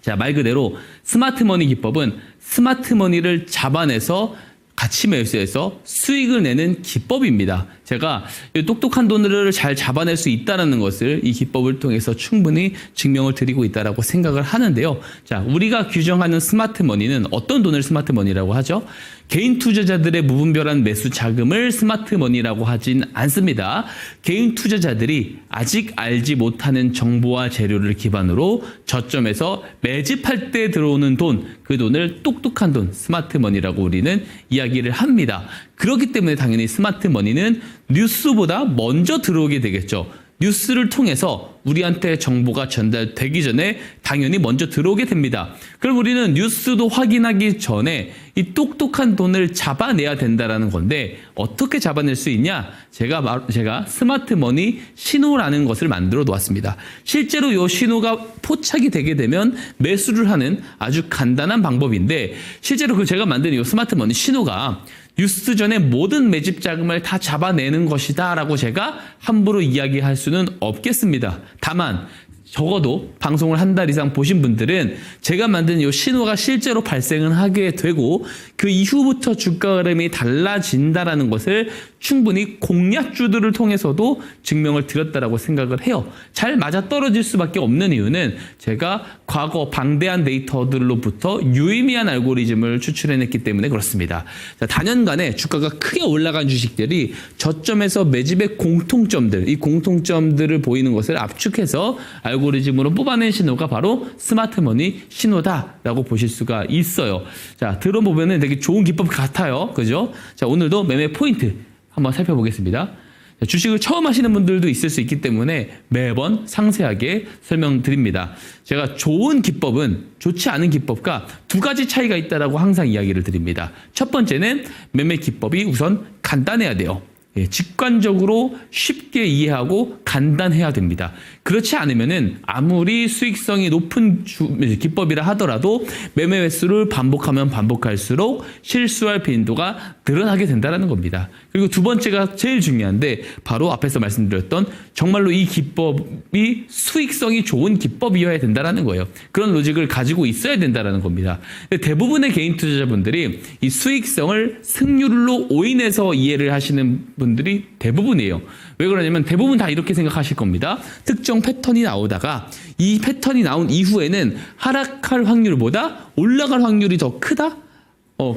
S3: 자, 말 그대로 스마트머니 기법은 스마트머니를 잡아내서 가치 매수해서 수익을 내는 기법입니다. 제가 이 똑똑한 돈을 잘 잡아낼 수 있다는 것을 이 기법을 통해서 충분히 증명을 드리고 있다고 생각을 하는데요. 자, 우리가 규정하는 스마트머니는 어떤 돈을 스마트머니라고 하죠? 개인 투자자들의 무분별한 매수 자금을 스마트머니라고 하진 않습니다. 개인 투자자들이 아직 알지 못하는 정보와 재료를 기반으로 저점에서 매집할 때 들어오는 돈, 그 돈을 똑똑한 돈, 스마트머니라고 우리는 이야기를 합니다. 그렇기 때문에 당연히 스마트머니는 뉴스보다 먼저 들어오게 되겠죠. 뉴스를 통해서 우리한테 정보가 전달되기 전에 당연히 먼저 들어오게 됩니다. 그럼 우리는 뉴스도 확인하기 전에 이 똑똑한 돈을 잡아내야 된다는 건데 어떻게 잡아낼 수 있냐? 제가 스마트머니 신호라는 것을 만들어 놓았습니다. 실제로 이 신호가 포착이 되게 되면 매수를 하는 아주 간단한 방법인데 실제로 제가 만든 이 스마트머니 신호가 뉴스 전에 모든 매집 자금을 다 잡아내는 것이다 라고 제가 함부로 이야기할 수는 없겠습니다. 다만 적어도 방송을 한 달 이상 보신 분들은 제가 만든 이 신호가 실제로 발생을 하게 되고 그 이후부터 주가 흐름이 달라진다라는 것을 충분히 공략주들을 통해서도 증명을 드렸다라고 생각을 해요. 잘 맞아떨어질 수밖에 없는 이유는 제가 과거 방대한 데이터들로부터 유의미한 알고리즘을 추출해냈기 때문에 그렇습니다. 자, 단연간에 주가가 크게 올라간 주식들이 저점에서 매집의 공통점들, 이 공통점들을 보이는 것을 압축해서 알고리즘으로 뽑아낸 신호가 바로 스마트머니 신호다라고 보실 수가 있어요. 자, 들어보면은 되게 좋은 기법 같아요. 그죠? 자, 오늘도 매매 포인트 한번 살펴보겠습니다. 자, 주식을 처음 하시는 분들도 있을 수 있기 때문에 매번 상세하게 설명드립니다. 제가 좋은 기법은 좋지 않은 기법과 두 가지 차이가 있다라고 항상 이야기를 드립니다. 첫 번째는 매매 기법이 우선 간단해야 돼요. 예, 직관적으로 쉽게 이해하고 간단해야 됩니다. 그렇지 않으면은 아무리 수익성이 높은 기법이라 하더라도 매매 횟수를 반복하면 반복할수록 실수할 빈도가 늘어나게 된다는 겁니다. 그리고 두 번째가 제일 중요한데 바로 앞에서 말씀드렸던 정말로 이 기법이 수익성이 좋은 기법이어야 된다는 거예요. 그런 로직을 가지고 있어야 된다는 겁니다. 대부분의 개인 투자자분들이 이 수익성을 승률로 오인해서 이해를 하시는 분들이 대부분이에요. 왜 그러냐면 대부분 다 이렇게 생각하실 겁니다. 특정 패턴이 나오다가 이 패턴이 나온 이후에는 하락할 확률보다 올라갈 확률이 더 크다?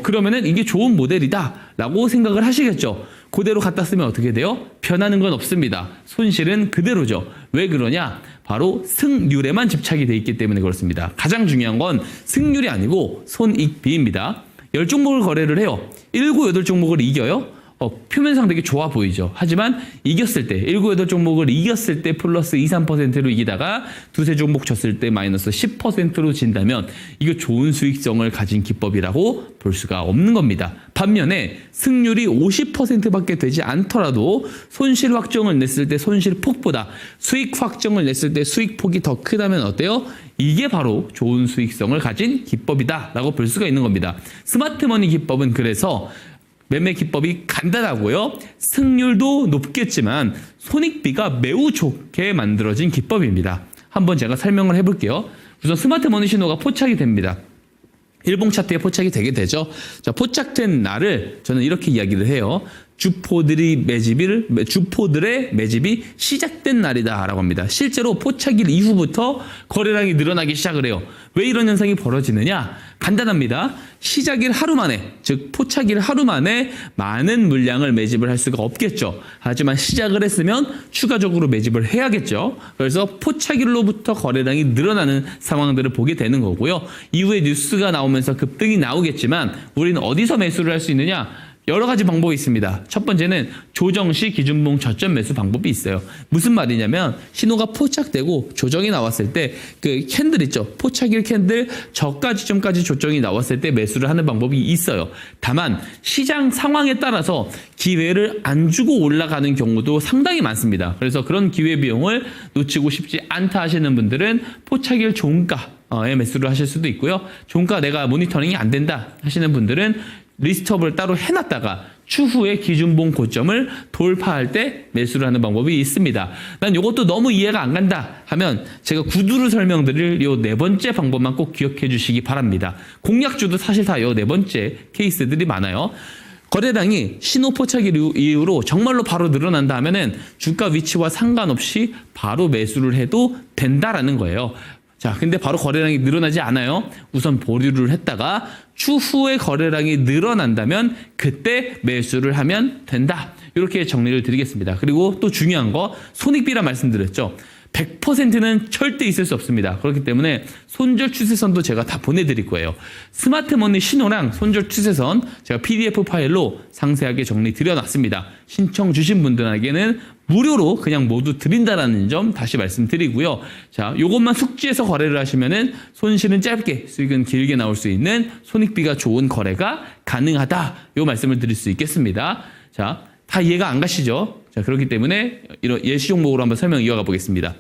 S3: 그러면은 이게 좋은 모델이다 라고 생각을 하시겠죠. 그대로 갖다 쓰면 어떻게 돼요? 변하는 건 없습니다. 손실은 그대로죠. 왜 그러냐? 바로 승률에만 집착이 돼 있기 때문에 그렇습니다. 가장 중요한 건 승률이 아니고 손익비입니다. 10종목을 거래를 해요. 7, 8종목을 이겨요. 표면상 되게 좋아 보이죠. 하지만 이겼을 때 7, 8종목을 이겼을 때 플러스 2, 3%로 이기다가 두세 종목 졌을 때 마이너스 10%로 진다면 이거 좋은 수익성을 가진 기법이라고 볼 수가 없는 겁니다. 반면에 승률이 50%밖에 되지 않더라도 손실 확정을 냈을 때 손실 폭보다 수익 확정을 냈을 때 수익 폭이 더 크다면 어때요? 이게 바로 좋은 수익성을 가진 기법이다 라고 볼 수가 있는 겁니다. 스마트머니 기법은 그래서 매매 기법이 간단하고요. 승률도 높겠지만 손익비가 매우 좋게 만들어진 기법입니다. 한번 제가 설명을 해볼게요. 우선 스마트머니 신호가 포착이 됩니다. 일봉 차트에 포착이 되게 되죠. 자, 포착된 날을 저는 이렇게 이야기를 해요. 주포들의 매집이 시작된 날이다라고 합니다. 실제로 포착일 이후부터 거래량이 늘어나기 시작을 해요. 왜 이런 현상이 벌어지느냐? 간단합니다. 시작일 하루 만에, 즉 포착일 하루 만에 많은 물량을 매집을 할 수가 없겠죠. 하지만 시작을 했으면 추가적으로 매집을 해야겠죠. 그래서 포착일로부터 거래량이 늘어나는 상황들을 보게 되는 거고요. 이후에 뉴스가 나오면서 급등이 나오겠지만 우리는 어디서 매수를 할 수 있느냐? 여러 가지 방법이 있습니다. 첫 번째는 조정 시 기준봉 저점 매수 방법이 있어요. 무슨 말이냐면 신호가 포착되고 조정이 나왔을 때 그 캔들 있죠. 포착일 캔들 저가 지점까지 조정이 나왔을 때 매수를 하는 방법이 있어요. 다만 시장 상황에 따라서 기회를 안 주고 올라가는 경우도 상당히 많습니다. 그래서 그런 기회 비용을 놓치고 싶지 않다 하시는 분들은 포착일 종가에 매수를 하실 수도 있고요. 종가 내가 모니터링이 안 된다 하시는 분들은 리스트업을 따로 해놨다가 추후에 기준봉 고점을 돌파할 때 매수를 하는 방법이 있습니다. 난 이것도 너무 이해가 안 간다 하면 제가 구두로 설명드릴 요 네 번째 방법만 꼭 기억해 주시기 바랍니다. 공략주도 사실 다 요 네 번째 케이스들이 많아요. 거래량이 신호 포착 이후로 정말로 바로 늘어난다 하면은 주가 위치와 상관없이 바로 매수를 해도 된다라는 거예요. 자, 근데 바로 거래량이 늘어나지 않아요. 우선 보류를 했다가 추후에 거래량이 늘어난다면 그때 매수를 하면 된다. 이렇게 정리를 드리겠습니다. 그리고 또 중요한 거 손익비라 말씀드렸죠. 100%는 절대 있을 수 없습니다. 그렇기 때문에 손절 추세선도 제가 다 보내드릴 거예요. 스마트머니 신호랑 손절 추세선 제가 PDF 파일로 상세하게 정리 드려놨습니다. 신청 주신 분들에게는 무료로 그냥 모두 드린다라는 점 다시 말씀드리고요. 자, 요것만 숙지해서 거래를 하시면은 손실은 짧게, 수익은 길게 나올 수 있는 손익비가 좋은 거래가 가능하다. 요 말씀을 드릴 수 있겠습니다. 자, 다 이해가 안 가시죠? 자, 그렇기 때문에 이런 예시 종목으로 한번 설명 이어가 보겠습니다.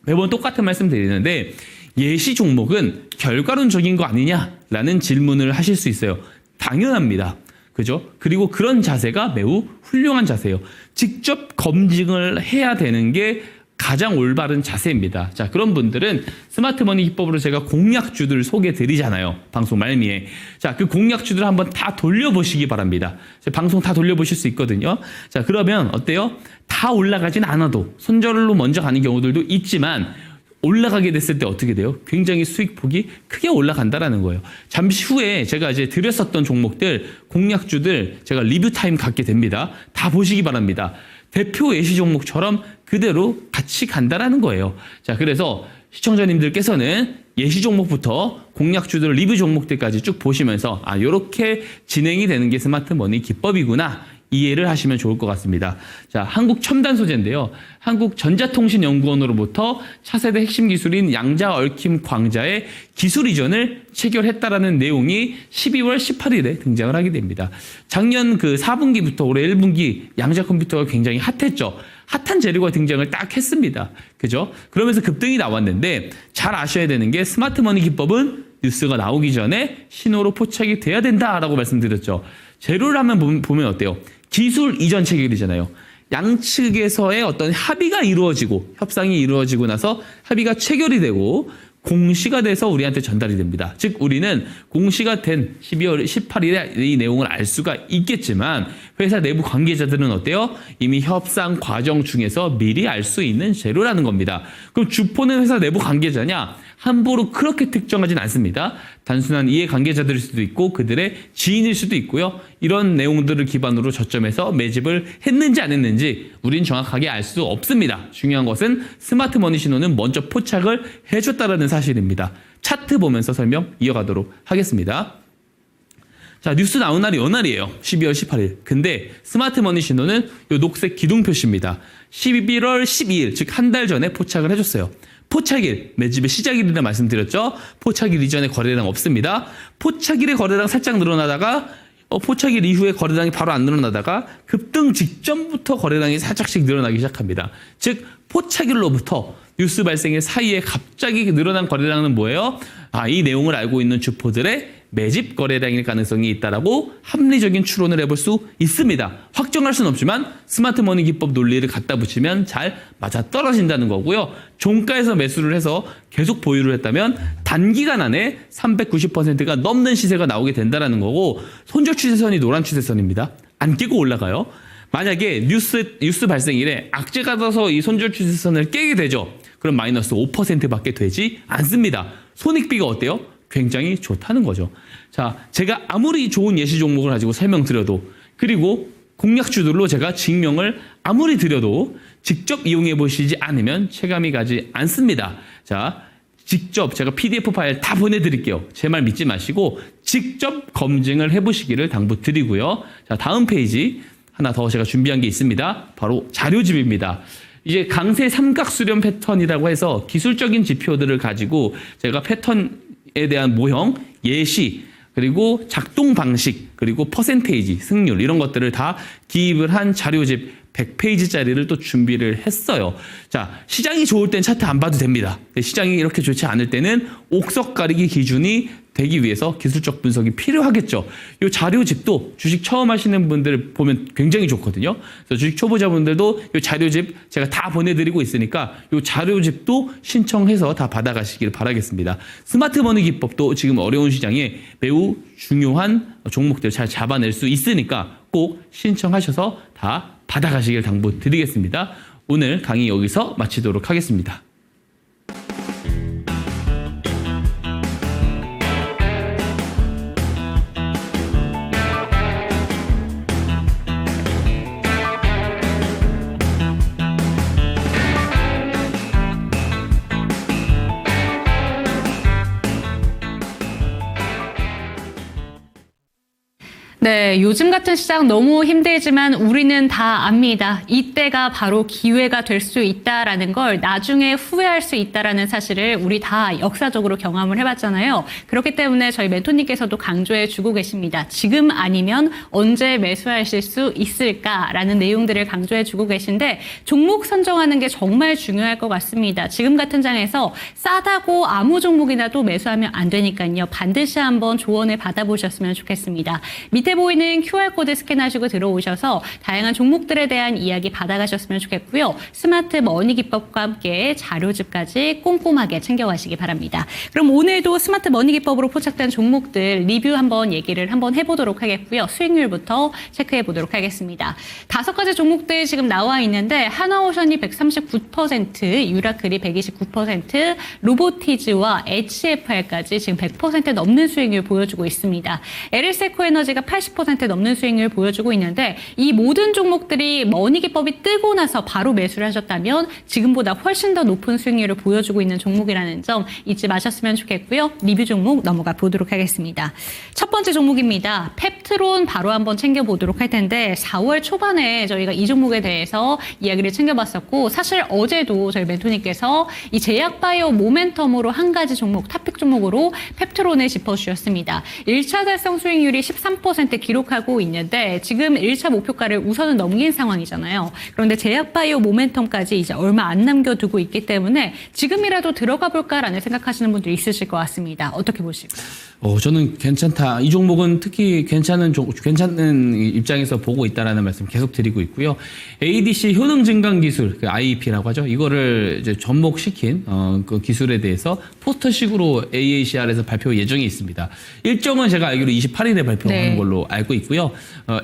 S3: 매번 똑같은 말씀 드리는데 예시 종목은 결과론적인 거 아니냐라는 질문을 하실 수 있어요. 당연합니다. 그죠? 그리고 그런 자세가 매우 훌륭한 자세예요. 직접 검증을 해야 되는 게 가장 올바른 자세입니다. 자, 그런 분들은 스마트머니 기법으로 제가 공략주들 소개해 드리잖아요. 방송 말미에. 자, 그 공략주들 한번 다 돌려보시기 바랍니다. 방송 다 돌려보실 수 있거든요. 자, 그러면 어때요? 다 올라가진 않아도 손절로 먼저 가는 경우들도 있지만 올라가게 됐을 때 어떻게 돼요? 굉장히 수익폭이 크게 올라간다라는 거예요. 잠시 후에 제가 이제 드렸었던 종목들, 공략주들 제가 리뷰 타임 갖게 됩니다. 다 보시기 바랍니다. 대표 예시 종목처럼 그대로 같이 간다라는 거예요. 자, 그래서 시청자님들께서는 예시 종목부터 공략주들 리뷰 종목들까지 쭉 보시면서 아, 요렇게 진행이 되는 게 스마트머니 기법이구나. 이해를 하시면 좋을 것 같습니다. 자, 한국첨단소재인데요. 한국전자통신연구원으로부터 차세대 핵심 기술인 양자 얽힘 광자의 기술 이전을 체결했다라는 내용이 12월 18일에 등장을 하게 됩니다. 작년 그 4분기부터 올해 1분기 양자 컴퓨터가 굉장히 핫했죠. 핫한 재료가 등장을 딱 했습니다. 그죠? 그러면서 급등이 나왔는데 잘 아셔야 되는 게 스마트머니 기법은 뉴스가 나오기 전에 신호로 포착이 돼야 된다라고 말씀드렸죠. 재료를 한번 보면 어때요? 기술 이전 체결이잖아요. 양측에서의 어떤 합의가 이루어지고 협상이 이루어지고 나서 합의가 체결이 되고 공시가 돼서 우리한테 전달이 됩니다. 즉 우리는 공시가 된 12월 18일에 이 내용을 알 수가 있겠지만 회사 내부 관계자들은 어때요? 이미 협상 과정 중에서 미리 알 수 있는 재료라는 겁니다. 그럼 주포는 회사 내부 관계자냐? 함부로 그렇게 특정하진 않습니다. 단순한 이해 관계자들일 수도 있고 그들의 지인일 수도 있고요. 이런 내용들을 기반으로 저점에서 매집을 했는지 안 했는지 우린 정확하게 알 수 없습니다. 중요한 것은 스마트머니 신호는 먼저 포착을 해줬다는 사실입니다. 차트 보면서 설명 이어가도록 하겠습니다. 자, 뉴스 나온 날이 연날이에요. 12월 18일. 근데 스마트머니 신호는 이 녹색 기둥 표시입니다. 11월 12일, 즉 한 달 전에 포착을 해줬어요. 포착일, 매집의 시작일이라 말씀드렸죠. 포착일 이전에 거래량 없습니다. 포착일에 거래량 살짝 늘어나다가 포착일 이후에 거래량이 바로 안 늘어나다가 급등 직전부터 거래량이 살짝씩 늘어나기 시작합니다. 즉 포착일로부터 뉴스 발생일 사이에 갑자기 늘어난 거래량은 뭐예요? 아, 이 내용을 알고 있는 주포들의 매집 거래량일 가능성이 있다라고 합리적인 추론을 해볼 수 있습니다. 확정할 수는 없지만 스마트머니 기법 논리를 갖다 붙이면 잘 맞아떨어진다는 거고요. 종가에서 매수를 해서 계속 보유를 했다면 단기간 안에 390%가 넘는 시세가 나오게 된다는 거고 손절 추세선이 노란 추세선입니다. 안 깨고 올라가요. 만약에 뉴스 발생일에 악재가 나서 이 손절 추세선을 깨게 되죠. 그럼 마이너스 5%밖에 되지 않습니다. 손익비가 어때요? 굉장히 좋다는 거죠. 자, 제가 아무리 좋은 예시 종목을 가지고 설명드려도 그리고 공략주들로 제가 증명을 아무리 드려도 직접 이용해 보시지 않으면 체감이 가지 않습니다. 자, 직접 제가 PDF 파일 다 보내드릴게요. 제 말 믿지 마시고 직접 검증을 해보시기를 당부드리고요. 자, 다음 페이지 하나 더 제가 준비한 게 있습니다. 바로 자료집입니다. 이제 강세 삼각수렴 패턴이라고 해서 기술적인 지표들을 가지고 제가 패턴에 대한 모형, 예시, 그리고 작동 방식, 그리고 퍼센테이지, 승률 이런 것들을 다 기입을 한 자료집 100페이지짜리를 또 준비를 했어요. 자, 시장이 좋을 땐 차트 안 봐도 됩니다. 시장이 이렇게 좋지 않을 때는 옥석 가리기 기준이 되기 위해서 기술적 분석이 필요하겠죠. 이 자료집도 주식 처음 하시는 분들 보면 굉장히 좋거든요. 그래서 주식 초보자분들도 이 자료집 제가 다 보내드리고 있으니까 이 자료집도 신청해서 다 받아가시길 바라겠습니다. 스마트머니 기법도 지금 어려운 시장에 매우 중요한 종목들 잘 잡아낼 수 있으니까 꼭 신청하셔서 다 받아가시길 당부드리겠습니다. 오늘 강의 여기서 마치도록 하겠습니다.
S2: 네, 요즘 같은 시장 너무 힘들지만 우리는 다 압니다. 이때가 바로 기회가 될 수 있다라는 걸 나중에 후회할 수 있다라는 사실을 우리 다 역사적으로 경험을 해봤잖아요. 그렇기 때문에 저희 멘토님께서도 강조해 주고 계십니다. 지금 아니면 언제 매수하실 수 있을까라는 내용들을 강조해 주고 계신데 종목 선정하는 게 정말 중요할 것 같습니다. 지금 같은 장에서 싸다고 아무 종목이나 또 매수하면 안 되니까요. 반드시 한번 조언을 받아보셨으면 좋겠습니다. 밑에 보이는 QR코드 스캔하시고 들어오셔서 다양한 종목들에 대한 이야기 받아가셨으면 좋겠고요. 스마트 머니 기법과 함께 자료집까지 꼼꼼하게 챙겨가시기 바랍니다. 그럼 오늘도 스마트 머니 기법으로 포착된 종목들 리뷰 한번 얘기를 한번 해보도록 하겠고요. 수익률부터 체크해 보도록 하겠습니다. 5가지 종목들 지금 나와 있는데 하나오션이 139%, 유라클이 129%, 로보티즈와 HFR까지 지금 100% 넘는 수익률 보여주고 있습니다. LS에코 에너지가 80% 넘는 수익률 보여주고 있는데 이 모든 종목들이 머니 기법이 뜨고 나서 바로 매수를 하셨다면 지금보다 훨씬 더 높은 수익률을 보여주고 있는 종목이라는 점 잊지 마셨으면 좋겠고요. 리뷰 종목 넘어가 보도록 하겠습니다. 첫 번째 종목입니다. 펩트론 바로 한번 챙겨보도록 할 텐데 4월 초반에 저희가 이 종목에 대해서 이야기를 챙겨봤었고 사실 어제도 저희 멘토님께서 이 제약바이오 모멘텀으로 한 가지 종목, 탑픽 종목으로 펩트론을 짚어주셨습니다. 1차 달성 수익률이 13% 기록하고 있는데 지금 1차 목표가를 우선은 넘긴 상황이잖아요. 그런데 제약바이오 모멘텀까지 이제 얼마 안 남겨두고 있기 때문에 지금이라도 들어가 볼까라는 생각하시는 분들이 있으실 것 같습니다. 어떻게 보실까요?
S3: 저는 괜찮다. 이 종목은 특히 괜찮은 입장에서 보고 있다라는 말씀 계속 드리고 있고요. ADC 효능 증강 기술, IEP라고 하죠. 이거를 이제 접목시킨 그 기술에 대해서 포스터식으로 AACR에서 발표 예정이 있습니다. 일정은 제가 알기로 28일에 발표하는 걸로 알고 있고요.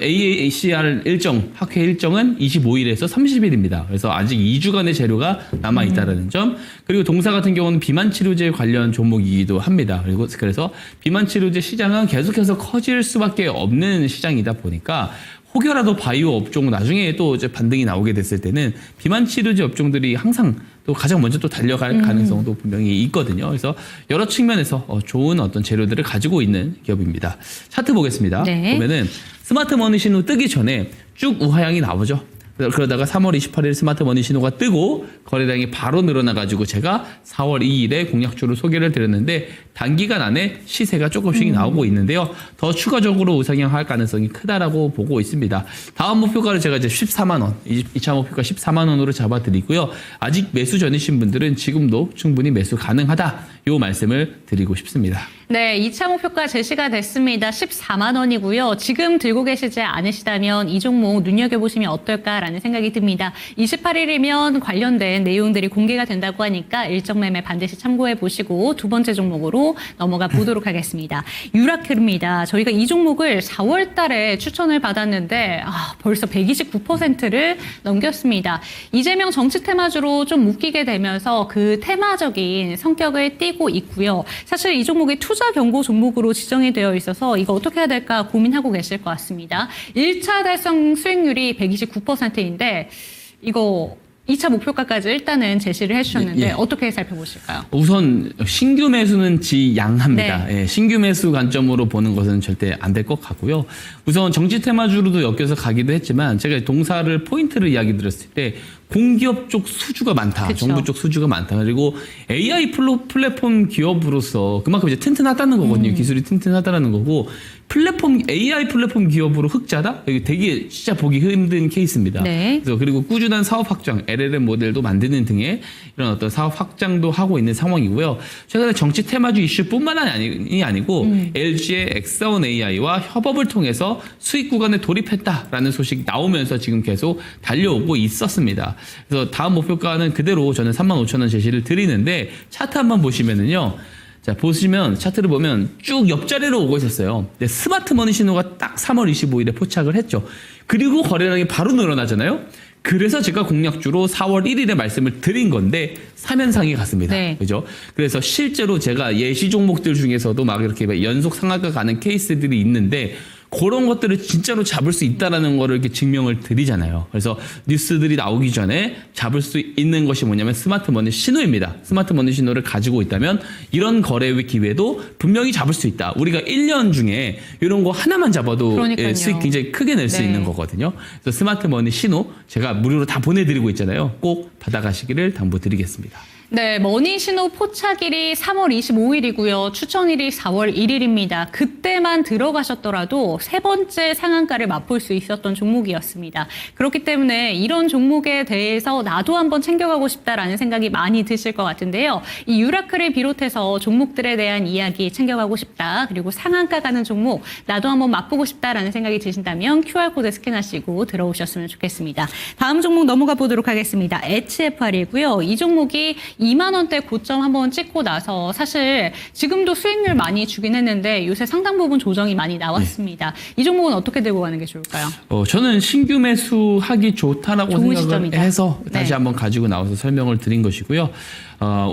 S3: AACR 일정, 학회 일정은 25일에서 30일입니다. 그래서 아직 2주간의 재료가 남아 있다라는 점. 그리고 동사 같은 경우는 비만 치료제 관련 종목이기도 합니다. 그래서 비만 치료제 시장은 계속해서 커질 수밖에 없는 시장이다 보니까 혹여라도 바이오 업종 나중에 또 이제 반등이 나오게 됐을 때는 비만 치료제 업종들이 항상 또 가장 먼저 또 달려갈 가능성도 분명히 있거든요. 그래서 여러 측면에서 좋은 어떤 재료들을 가지고 있는 기업입니다. 차트 보겠습니다.
S2: 네.
S3: 보면은 스마트 머니 신호 뜨기 전에 쭉 우하향이 나오죠. 그러다가 3월 28일 스마트 머니 신호가 뜨고 거래량이 바로 늘어나가지고 제가 4월 2일에 공략주를 소개를 드렸는데 단기간 안에 시세가 조금씩 나오고 있는데요. 더 추가적으로 우상향할 가능성이 크다라고 보고 있습니다. 다음 목표가를 제가 이제 14만 원, 2차 목표가 14만 원으로 잡아드리고요. 아직 매수 전이신 분들은 지금도 충분히 매수 가능하다. 요 말씀을 드리고 싶습니다.
S2: 네, 2차 목표가 제시가 됐습니다. 14만 원이고요. 지금 들고 계시지 않으시다면 이 종목 눈여겨보시면 어떨까라는 생각이 듭니다. 28일이면 관련된 내용들이 공개가 된다고 하니까 일정 매매 반드시 참고해 보시고 두 번째 종목으로 넘어가 보도록 하겠습니다. 유라클입니다. 저희가 이 종목을 4월 달에 추천을 받았는데 벌써 129%를 넘겼습니다. 이재명 정치 테마주로 좀 묶이게 되면서 그 테마적인 성격을 띠고 있고요. 사실 이 종목이 투자 경고 종목으로 지정이 되어 있어서 이거 어떻게 해야 될까 고민하고 계실 것 같습니다. 1차 달성 수익률이 129%인데 이거 2차 목표가까지 일단은 제시를 해주셨는데
S3: 예.
S2: 어떻게 살펴보실까요?
S3: 우선 신규 매수는 지양합니다.
S2: 네.
S3: 예, 신규 매수 관점으로 보는 것은 절대 안 될 것 같고요. 우선 정치 테마주로도 엮여서 가기도 했지만 제가 동사를 포인트를 이야기 드렸을 때 공기업 쪽 수주가 많다.
S2: 그쵸.
S3: 정부 쪽 수주가 많다. 그리고 AI 플랫폼 기업으로서 그만큼 이제 튼튼하다는 거거든요. 기술이 튼튼하다는 거고 AI 플랫폼 기업으로 흑자다? 이게 되게 진짜 보기 힘든 케이스입니다.
S2: 네.
S3: 그래서 그리고 꾸준한 사업 확장, LLM 모델도 만드는 등의 이런 어떤 사업 확장도 하고 있는 상황이고요. 최근에 정치 테마주 이슈뿐만 아니고 LG의 엑사온 AI와 협업을 통해서 수익 구간에 돌입했다라는 소식이 나오면서 지금 계속 달려오고 있었습니다. 그래서 다음 목표가는 그대로 저는 35,000원 제시를 드리는데 차트 한번 보시면은요. 자, 보시면 차트를 보면 쭉 옆자리로 오고 있었어요. 근데 스마트 머니 신호가 딱 3월 25일에 포착을 했죠. 그리고 거래량이 바로 늘어나잖아요. 그래서 제가 공략주로 4월 1일에 말씀을 드린 건데 3연상이 갔습니다.
S2: 네.
S3: 그죠? 그래서 실제로 제가 예시 종목들 중에서도 막 이렇게 연속 상한가 가는 케이스들이 있는데 그런 것들을 진짜로 잡을 수 있다라는 거를 이렇게 증명을 드리잖아요. 그래서 뉴스들이 나오기 전에 잡을 수 있는 것이 뭐냐면 스마트머니 신호입니다. 스마트머니 신호를 가지고 있다면 이런 거래의 기회도 분명히 잡을 수 있다. 우리가 1년 중에 이런 거 하나만 잡아도
S2: 그러니까요.
S3: 수익 굉장히 크게 낼 수
S2: 네.
S3: 있는 거거든요. 그래서 스마트머니 신호 제가 무료로 다 보내드리고 있잖아요. 꼭 받아가시기를 당부드리겠습니다.
S2: 네, 머니 신호 포착일이 3월 25일이고요. 추천일이 4월 1일입니다. 그때만 들어가셨더라도 세 번째 상한가를 맛볼 수 있었던 종목이었습니다. 그렇기 때문에 이런 종목에 대해서 나도 한번 챙겨가고 싶다라는 생각이 많이 드실 것 같은데요. 이 유라클을 비롯해서 종목들에 대한 이야기 챙겨가고 싶다. 그리고 상한가 가는 종목 나도 한번 맛보고 싶다라는 생각이 드신다면 QR코드 스캔하시고 들어오셨으면 좋겠습니다. 다음 종목 넘어가 보도록 하겠습니다. HFR이고요. 이 종목이 2만 원대 고점 한번 찍고 나서 사실 지금도 수익률 많이 주긴 했는데 요새 상당 부분 조정이 많이 나왔습니다. 이 종목은 어떻게 들고 가는 게 좋을까요?
S3: 저는 신규 매수하기 좋다라고
S2: 좋은
S3: 생각을
S2: 시점이다.
S3: 해서 다시
S2: 네.
S3: 한번 가지고 나와서 설명을 드린 것이고요.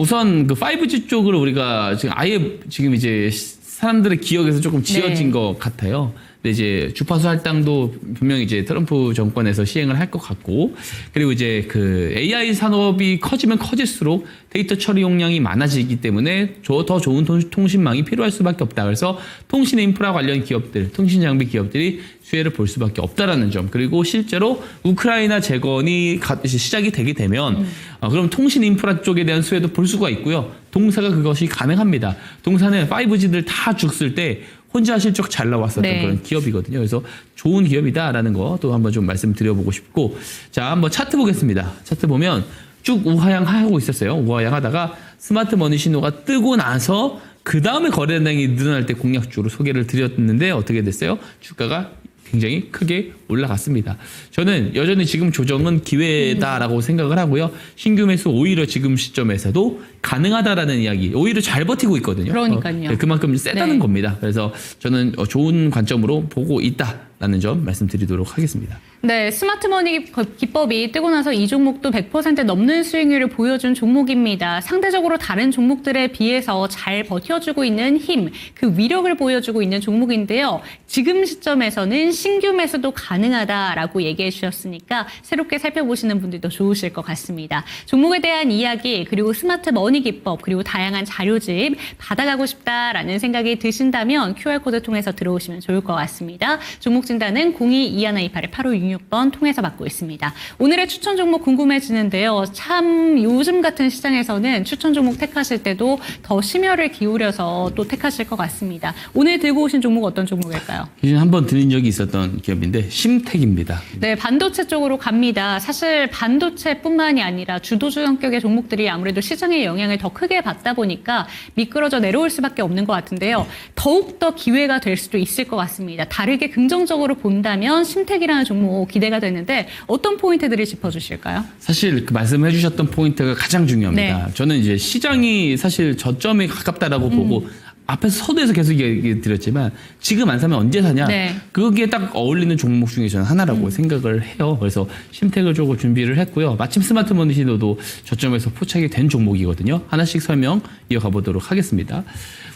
S3: 우선 그 5G 쪽을 우리가 지금 아예 지금 이제 사람들의 기억에서 조금 지워진
S2: 네.
S3: 것 같아요. 근데 이제 주파수 할당도 분명히 이제 트럼프 정권에서 시행을 할 것 같고, 그리고 이제 그 AI 산업이 커지면 커질수록 데이터 처리 용량이 많아지기 때문에 더 좋은 통신망이 필요할 수밖에 없다. 그래서 통신 인프라 관련 기업들, 통신 장비 기업들이 수혜를 볼 수밖에 없다라는 점. 그리고 실제로 우크라이나 재건이 시작이 되게 되면 그럼 통신 인프라 쪽에 대한 수혜도 볼 수가 있고요. 동사가 그것이 가능합니다. 동사는 5G들 다 죽을 때 혼자 실적 잘 나왔었던
S2: 네.
S3: 그런 기업이거든요. 그래서 좋은 기업이다라는 거 또 한번 좀 말씀드려보고 싶고, 자, 한번 차트 보겠습니다. 차트 보면 쭉 우하향하고 있었어요. 우하향하다가 스마트 머니 신호가 뜨고 나서 그 다음에 거래량이 늘어날 때 공략주로 소개를 드렸는데 어떻게 됐어요? 주가가 굉장히 크게 올라갔습니다. 저는 여전히 지금 조정은 기회다라고 생각을 하고요. 신규 매수 오히려 지금 시점에서도 가능하다라는 이야기, 오히려 잘 버티고 있거든요.
S2: 그러니까요.
S3: 그만큼 세다는
S2: 네.
S3: 겁니다. 그래서 저는 좋은 관점으로 보고 있다라는 점 말씀드리도록 하겠습니다.
S2: 네, 스마트머니 기법이 뜨고 나서 이 종목도 100% 넘는 수익률을 보여준 종목입니다. 상대적으로 다른 종목들에 비해서 잘 버텨주고 있는 힘, 그 위력을 보여주고 있는 종목인데요. 지금 시점에서는 신규 매수도 가능하다라고 얘기해 주셨으니까 새롭게 살펴보시는 분들도 좋으실 것 같습니다. 종목에 대한 이야기, 그리고 스마트머니 기법, 그리고 다양한 자료집 받아가고 싶다라는 생각이 드신다면 QR코드 통해서 들어오시면 좋을 것 같습니다. 종목 진단은 02-2128-8566번 통해서 받고 있습니다. 오늘의 추천 종목 궁금해지는데요. 참 요즘 같은 시장에서는 추천 종목 택하실 때도 더 심혈을 기울여서 또 택하실 것 같습니다. 오늘 들고 오신 종목 어떤 종목일까요?
S3: 기존에 한번 드린 적이 있었던 기업인데 심택입니다.
S2: 네, 반도체 쪽으로 갑니다. 사실 반도체뿐만이 아니라 주도주 성격의 종목들이 아무래도 시장의 영향을 더 크게 받다 보니까 미끄러져 내려올 수밖에 없는 것 같은데요. 더욱더 기회가 될 수도 있을 것 같습니다. 다르게 긍정적으로 본다면 심택이라는 종목 기대가 되는데 어떤 포인트들을 짚어주실까요?
S3: 사실 그 말씀해 주셨던 포인트가 가장 중요합니다.
S2: 네.
S3: 저는 이제 시장이 사실 저점에 가깝다라고 보고 앞에서 서두에서 계속 얘기 드렸지만 지금 안 사면 언제 사냐?
S2: 네.
S3: 그게 딱 어울리는 종목 중에 저는 하나라고 생각을 해요. 그래서 심택을 조금 준비를 했고요. 마침 스마트머니신호도 저점에서 포착이 된 종목이거든요. 하나씩 설명 이어가 보도록 하겠습니다.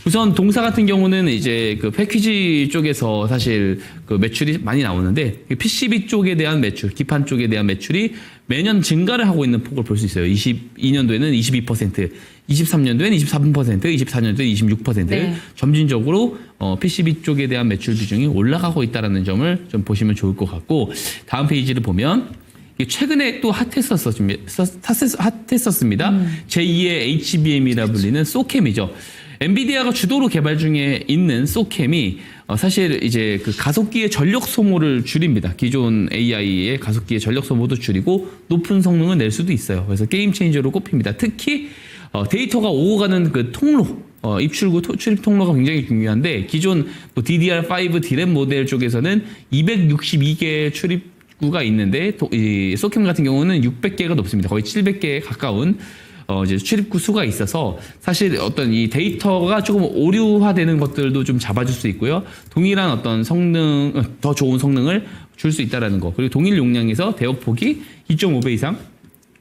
S3: 우선 동사 같은 경우는 이제 그 패키지 쪽에서 사실 그 매출이 많이 나오는데 PCB 쪽에 대한 매출, 기판 쪽에 대한 매출이 매년 증가를 하고 있는 폭을 볼 수 있어요. 22년도에는 22%, 23년도에는 23%, 24년도에 26%
S2: 네.
S3: 점진적으로 PCB 쪽에 대한 매출 비중이 올라가고 있다는 점을 좀 보시면 좋을 것 같고 다음 페이지를 보면 최근에 또 핫했었습니다. 제2의 HBM이라 불리는 소캠이죠. 엔비디아가 주도로 개발 중에 있는 소캠이 사실 이제 그 가속기의 전력 소모를 줄입니다. 기존 AI의 가속기의 전력 소모도 줄이고 높은 성능을 낼 수도 있어요. 그래서 게임 체인저로 꼽힙니다. 특히 데이터가 오고 가는 그 통로, 입출구 출입 통로가 굉장히 중요한데 기존 뭐 DDR5 D램 모델 쪽에서는 262개 출입구가 있는데 이 소캠 같은 경우는 600개가 높습니다. 거의 700개에 가까운 이제 출입구 수가 있어서 사실 어떤 이 데이터가 조금 오류화되는 것들도 좀 잡아줄 수 있고요. 동일한 어떤 성능, 더 좋은 성능을 줄 수 있다라는 거. 그리고 동일 용량에서 대역폭이 2.5배 이상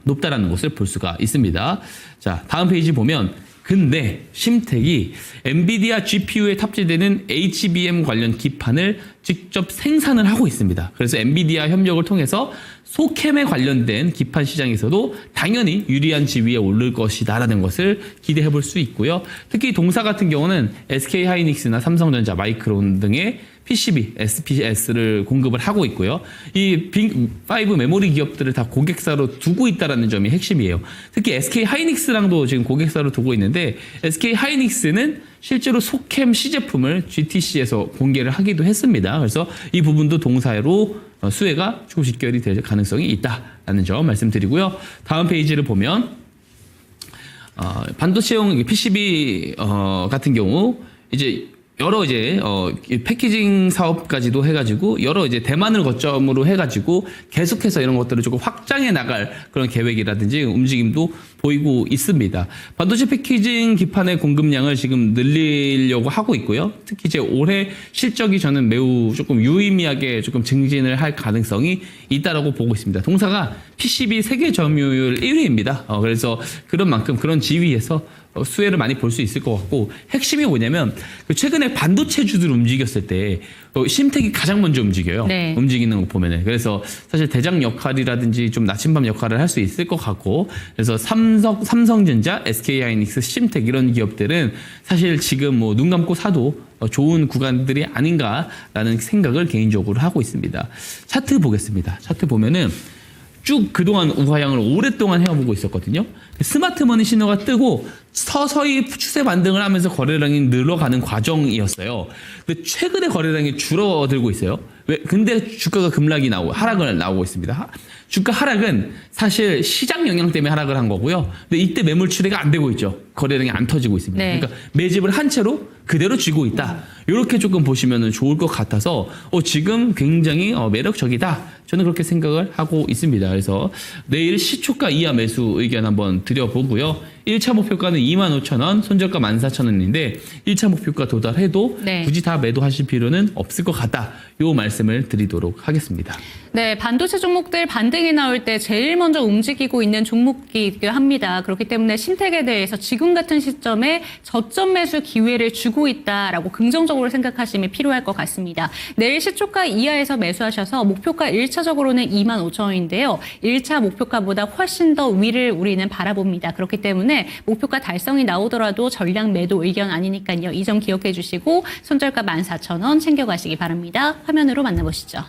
S3: 높다라는 것을 볼 수가 있습니다. 자, 다음 페이지 보면 근데 심택이 엔비디아 GPU에 탑재되는 HBM 관련 기판을 직접 생산을 하고 있습니다. 그래서 엔비디아 협력을 통해서 소캠에 관련된 기판 시장에서도 당연히 유리한 지위에 오를 것이다라는 것을 기대해 볼 수 있고요. 특히 동사 같은 경우는 SK 하이닉스나 삼성전자, 마이크론 등의 PCB, SPS를 공급을 하고 있고요. 이 빅5 메모리 기업들을 다 고객사로 두고 있다는 점이 핵심이에요. 특히 SK 하이닉스랑도 지금 고객사로 두고 있는데 SK 하이닉스는 실제로 소캠 시제품을 GTC에서 공개를 하기도 했습니다. 그래서 이 부분도 동사로 수혜가 조금 직결이 될 가능성이 있다라는 점 말씀드리고요. 다음 페이지를 보면 반도체용 PCB 같은 경우 이제 여러 이제 패키징 사업까지도 해가지고 여러 이제 대만을 거점으로 해가지고 계속해서 이런 것들을 조금 확장해 나갈 그런 계획이라든지 움직임도 보이고 있습니다. 반도체 패키징 기판의 공급량을 지금 늘리려고 하고 있고요. 특히 이제 올해 실적이 저는 매우 조금 유의미하게 조금 증진을 할 가능성이 있다라고 보고 있습니다. 동사가 PCB 세계 점유율 1위입니다. 그래서 그런 만큼 그런 지위에서 수혜를 많이 볼 수 있을 것 같고 핵심이 뭐냐면 최근에 반도체주들 움직였을 때 심택이 가장 먼저 움직여요.
S2: 네.
S3: 움직이는 거 보면은. 그래서 사실 대장 역할이라든지 좀 나침반 역할을 할 수 있을 것 같고 그래서 삼성전자, SK하이닉스, 심택 이런 기업들은 사실 지금 뭐 눈 감고 사도 좋은 구간들이 아닌가라는 생각을 개인적으로 하고 있습니다. 차트 보겠습니다. 차트 보면은 쭉 그동안 우하향을 오랫동안 해와보고 있었거든요. 스마트머니 신호가 뜨고 서서히 추세 반등을 하면서 거래량이 늘어가는 과정이었어요. 근데 최근에 거래량이 줄어들고 있어요. 왜? 근데 주가가 급락이 하락을 나오고 있습니다. 주가 하락은 사실 시장 영향 때문에 하락을 한 거고요. 근데 이때 매물 출회가 안 되고 있죠. 거래량이 안 터지고 있습니다.
S2: 네.
S3: 그러니까 매집을 한 채로 그대로 쥐고 있다. 이렇게 조금 보시면 좋을 것 같아서 지금 굉장히 매력적이다. 저는 그렇게 생각을 하고 있습니다. 그래서 내일 시초가 이하 매수 의견 한번 드려보고요. 1차 목표가는 25,000원, 손절가 14,000원인데 1차 목표가 도달해도
S2: 네.
S3: 굳이 다 매도하실 필요는 없을 것 같다. 요 말씀을 드리도록 하겠습니다.
S2: 네, 반도체 종목들 반등이 나올 때 제일 먼저 움직이고 있는 종목이기도 합니다. 그렇기 때문에 심택에 대해서 지금 같은 시점에 저점 매수 기회를 주고 있다라고 긍정적으로 생각하심이 필요할 것 같습니다. 내일 시초가 이하에서 매수하셔서 목표가 1차적으로는 25,000원인데요. 1차 목표가보다 훨씬 더 위를 우리는 바라봅니다. 그렇기 때문에 목표가 달성이 나오더라도 전량 매도 의견 아니니까요. 이 점 기억해 주시고 손절가 14,000원 챙겨가시기 바랍니다. 화면으로 만나보시죠.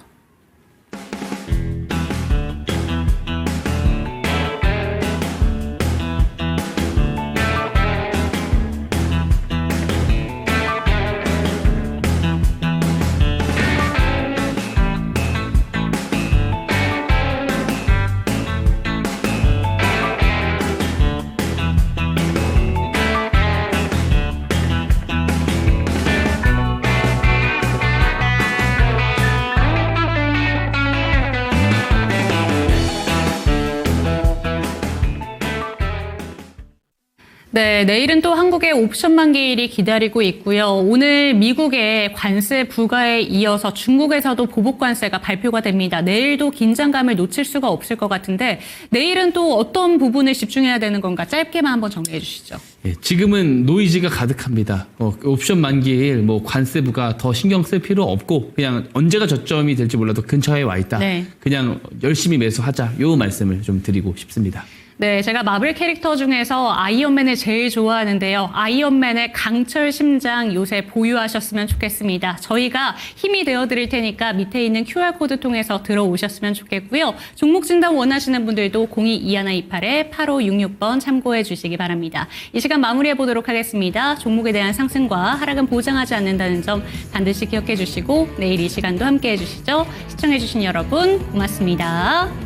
S2: 네, 내일은 또 한국의 옵션 만기일이 기다리고 있고요. 오늘 미국의 관세 부과에 이어서 중국에서도 보복 관세가 발표가 됩니다. 내일도 긴장감을 놓칠 수가 없을 것 같은데 내일은 또 어떤 부분을 집중해야 되는 건가 짧게만 한번 정리해 주시죠.
S3: 예, 지금은 노이즈가 가득합니다. 옵션 만기일 관세 부과 더 신경 쓸 필요 없고 그냥 언제가 저점이 될지 몰라도 근처에 와 있다.
S2: 네.
S3: 그냥 열심히 매수하자. 요 말씀을 좀 드리고 싶습니다.
S2: 네, 제가 마블 캐릭터 중에서 아이언맨을 제일 좋아하는데요. 아이언맨의 강철 심장 요새 보유하셨으면 좋겠습니다. 저희가 힘이 되어드릴 테니까 밑에 있는 QR코드 통해서 들어오셨으면 좋겠고요. 종목 진단 원하시는 분들도 02-2128-8566번 참고해 주시기 바랍니다. 이 시간 마무리해 보도록 하겠습니다. 종목에 대한 상승과 하락은 보장하지 않는다는 점 반드시 기억해 주시고 내일 이 시간도 함께 해주시죠. 시청해 주신 여러분 고맙습니다.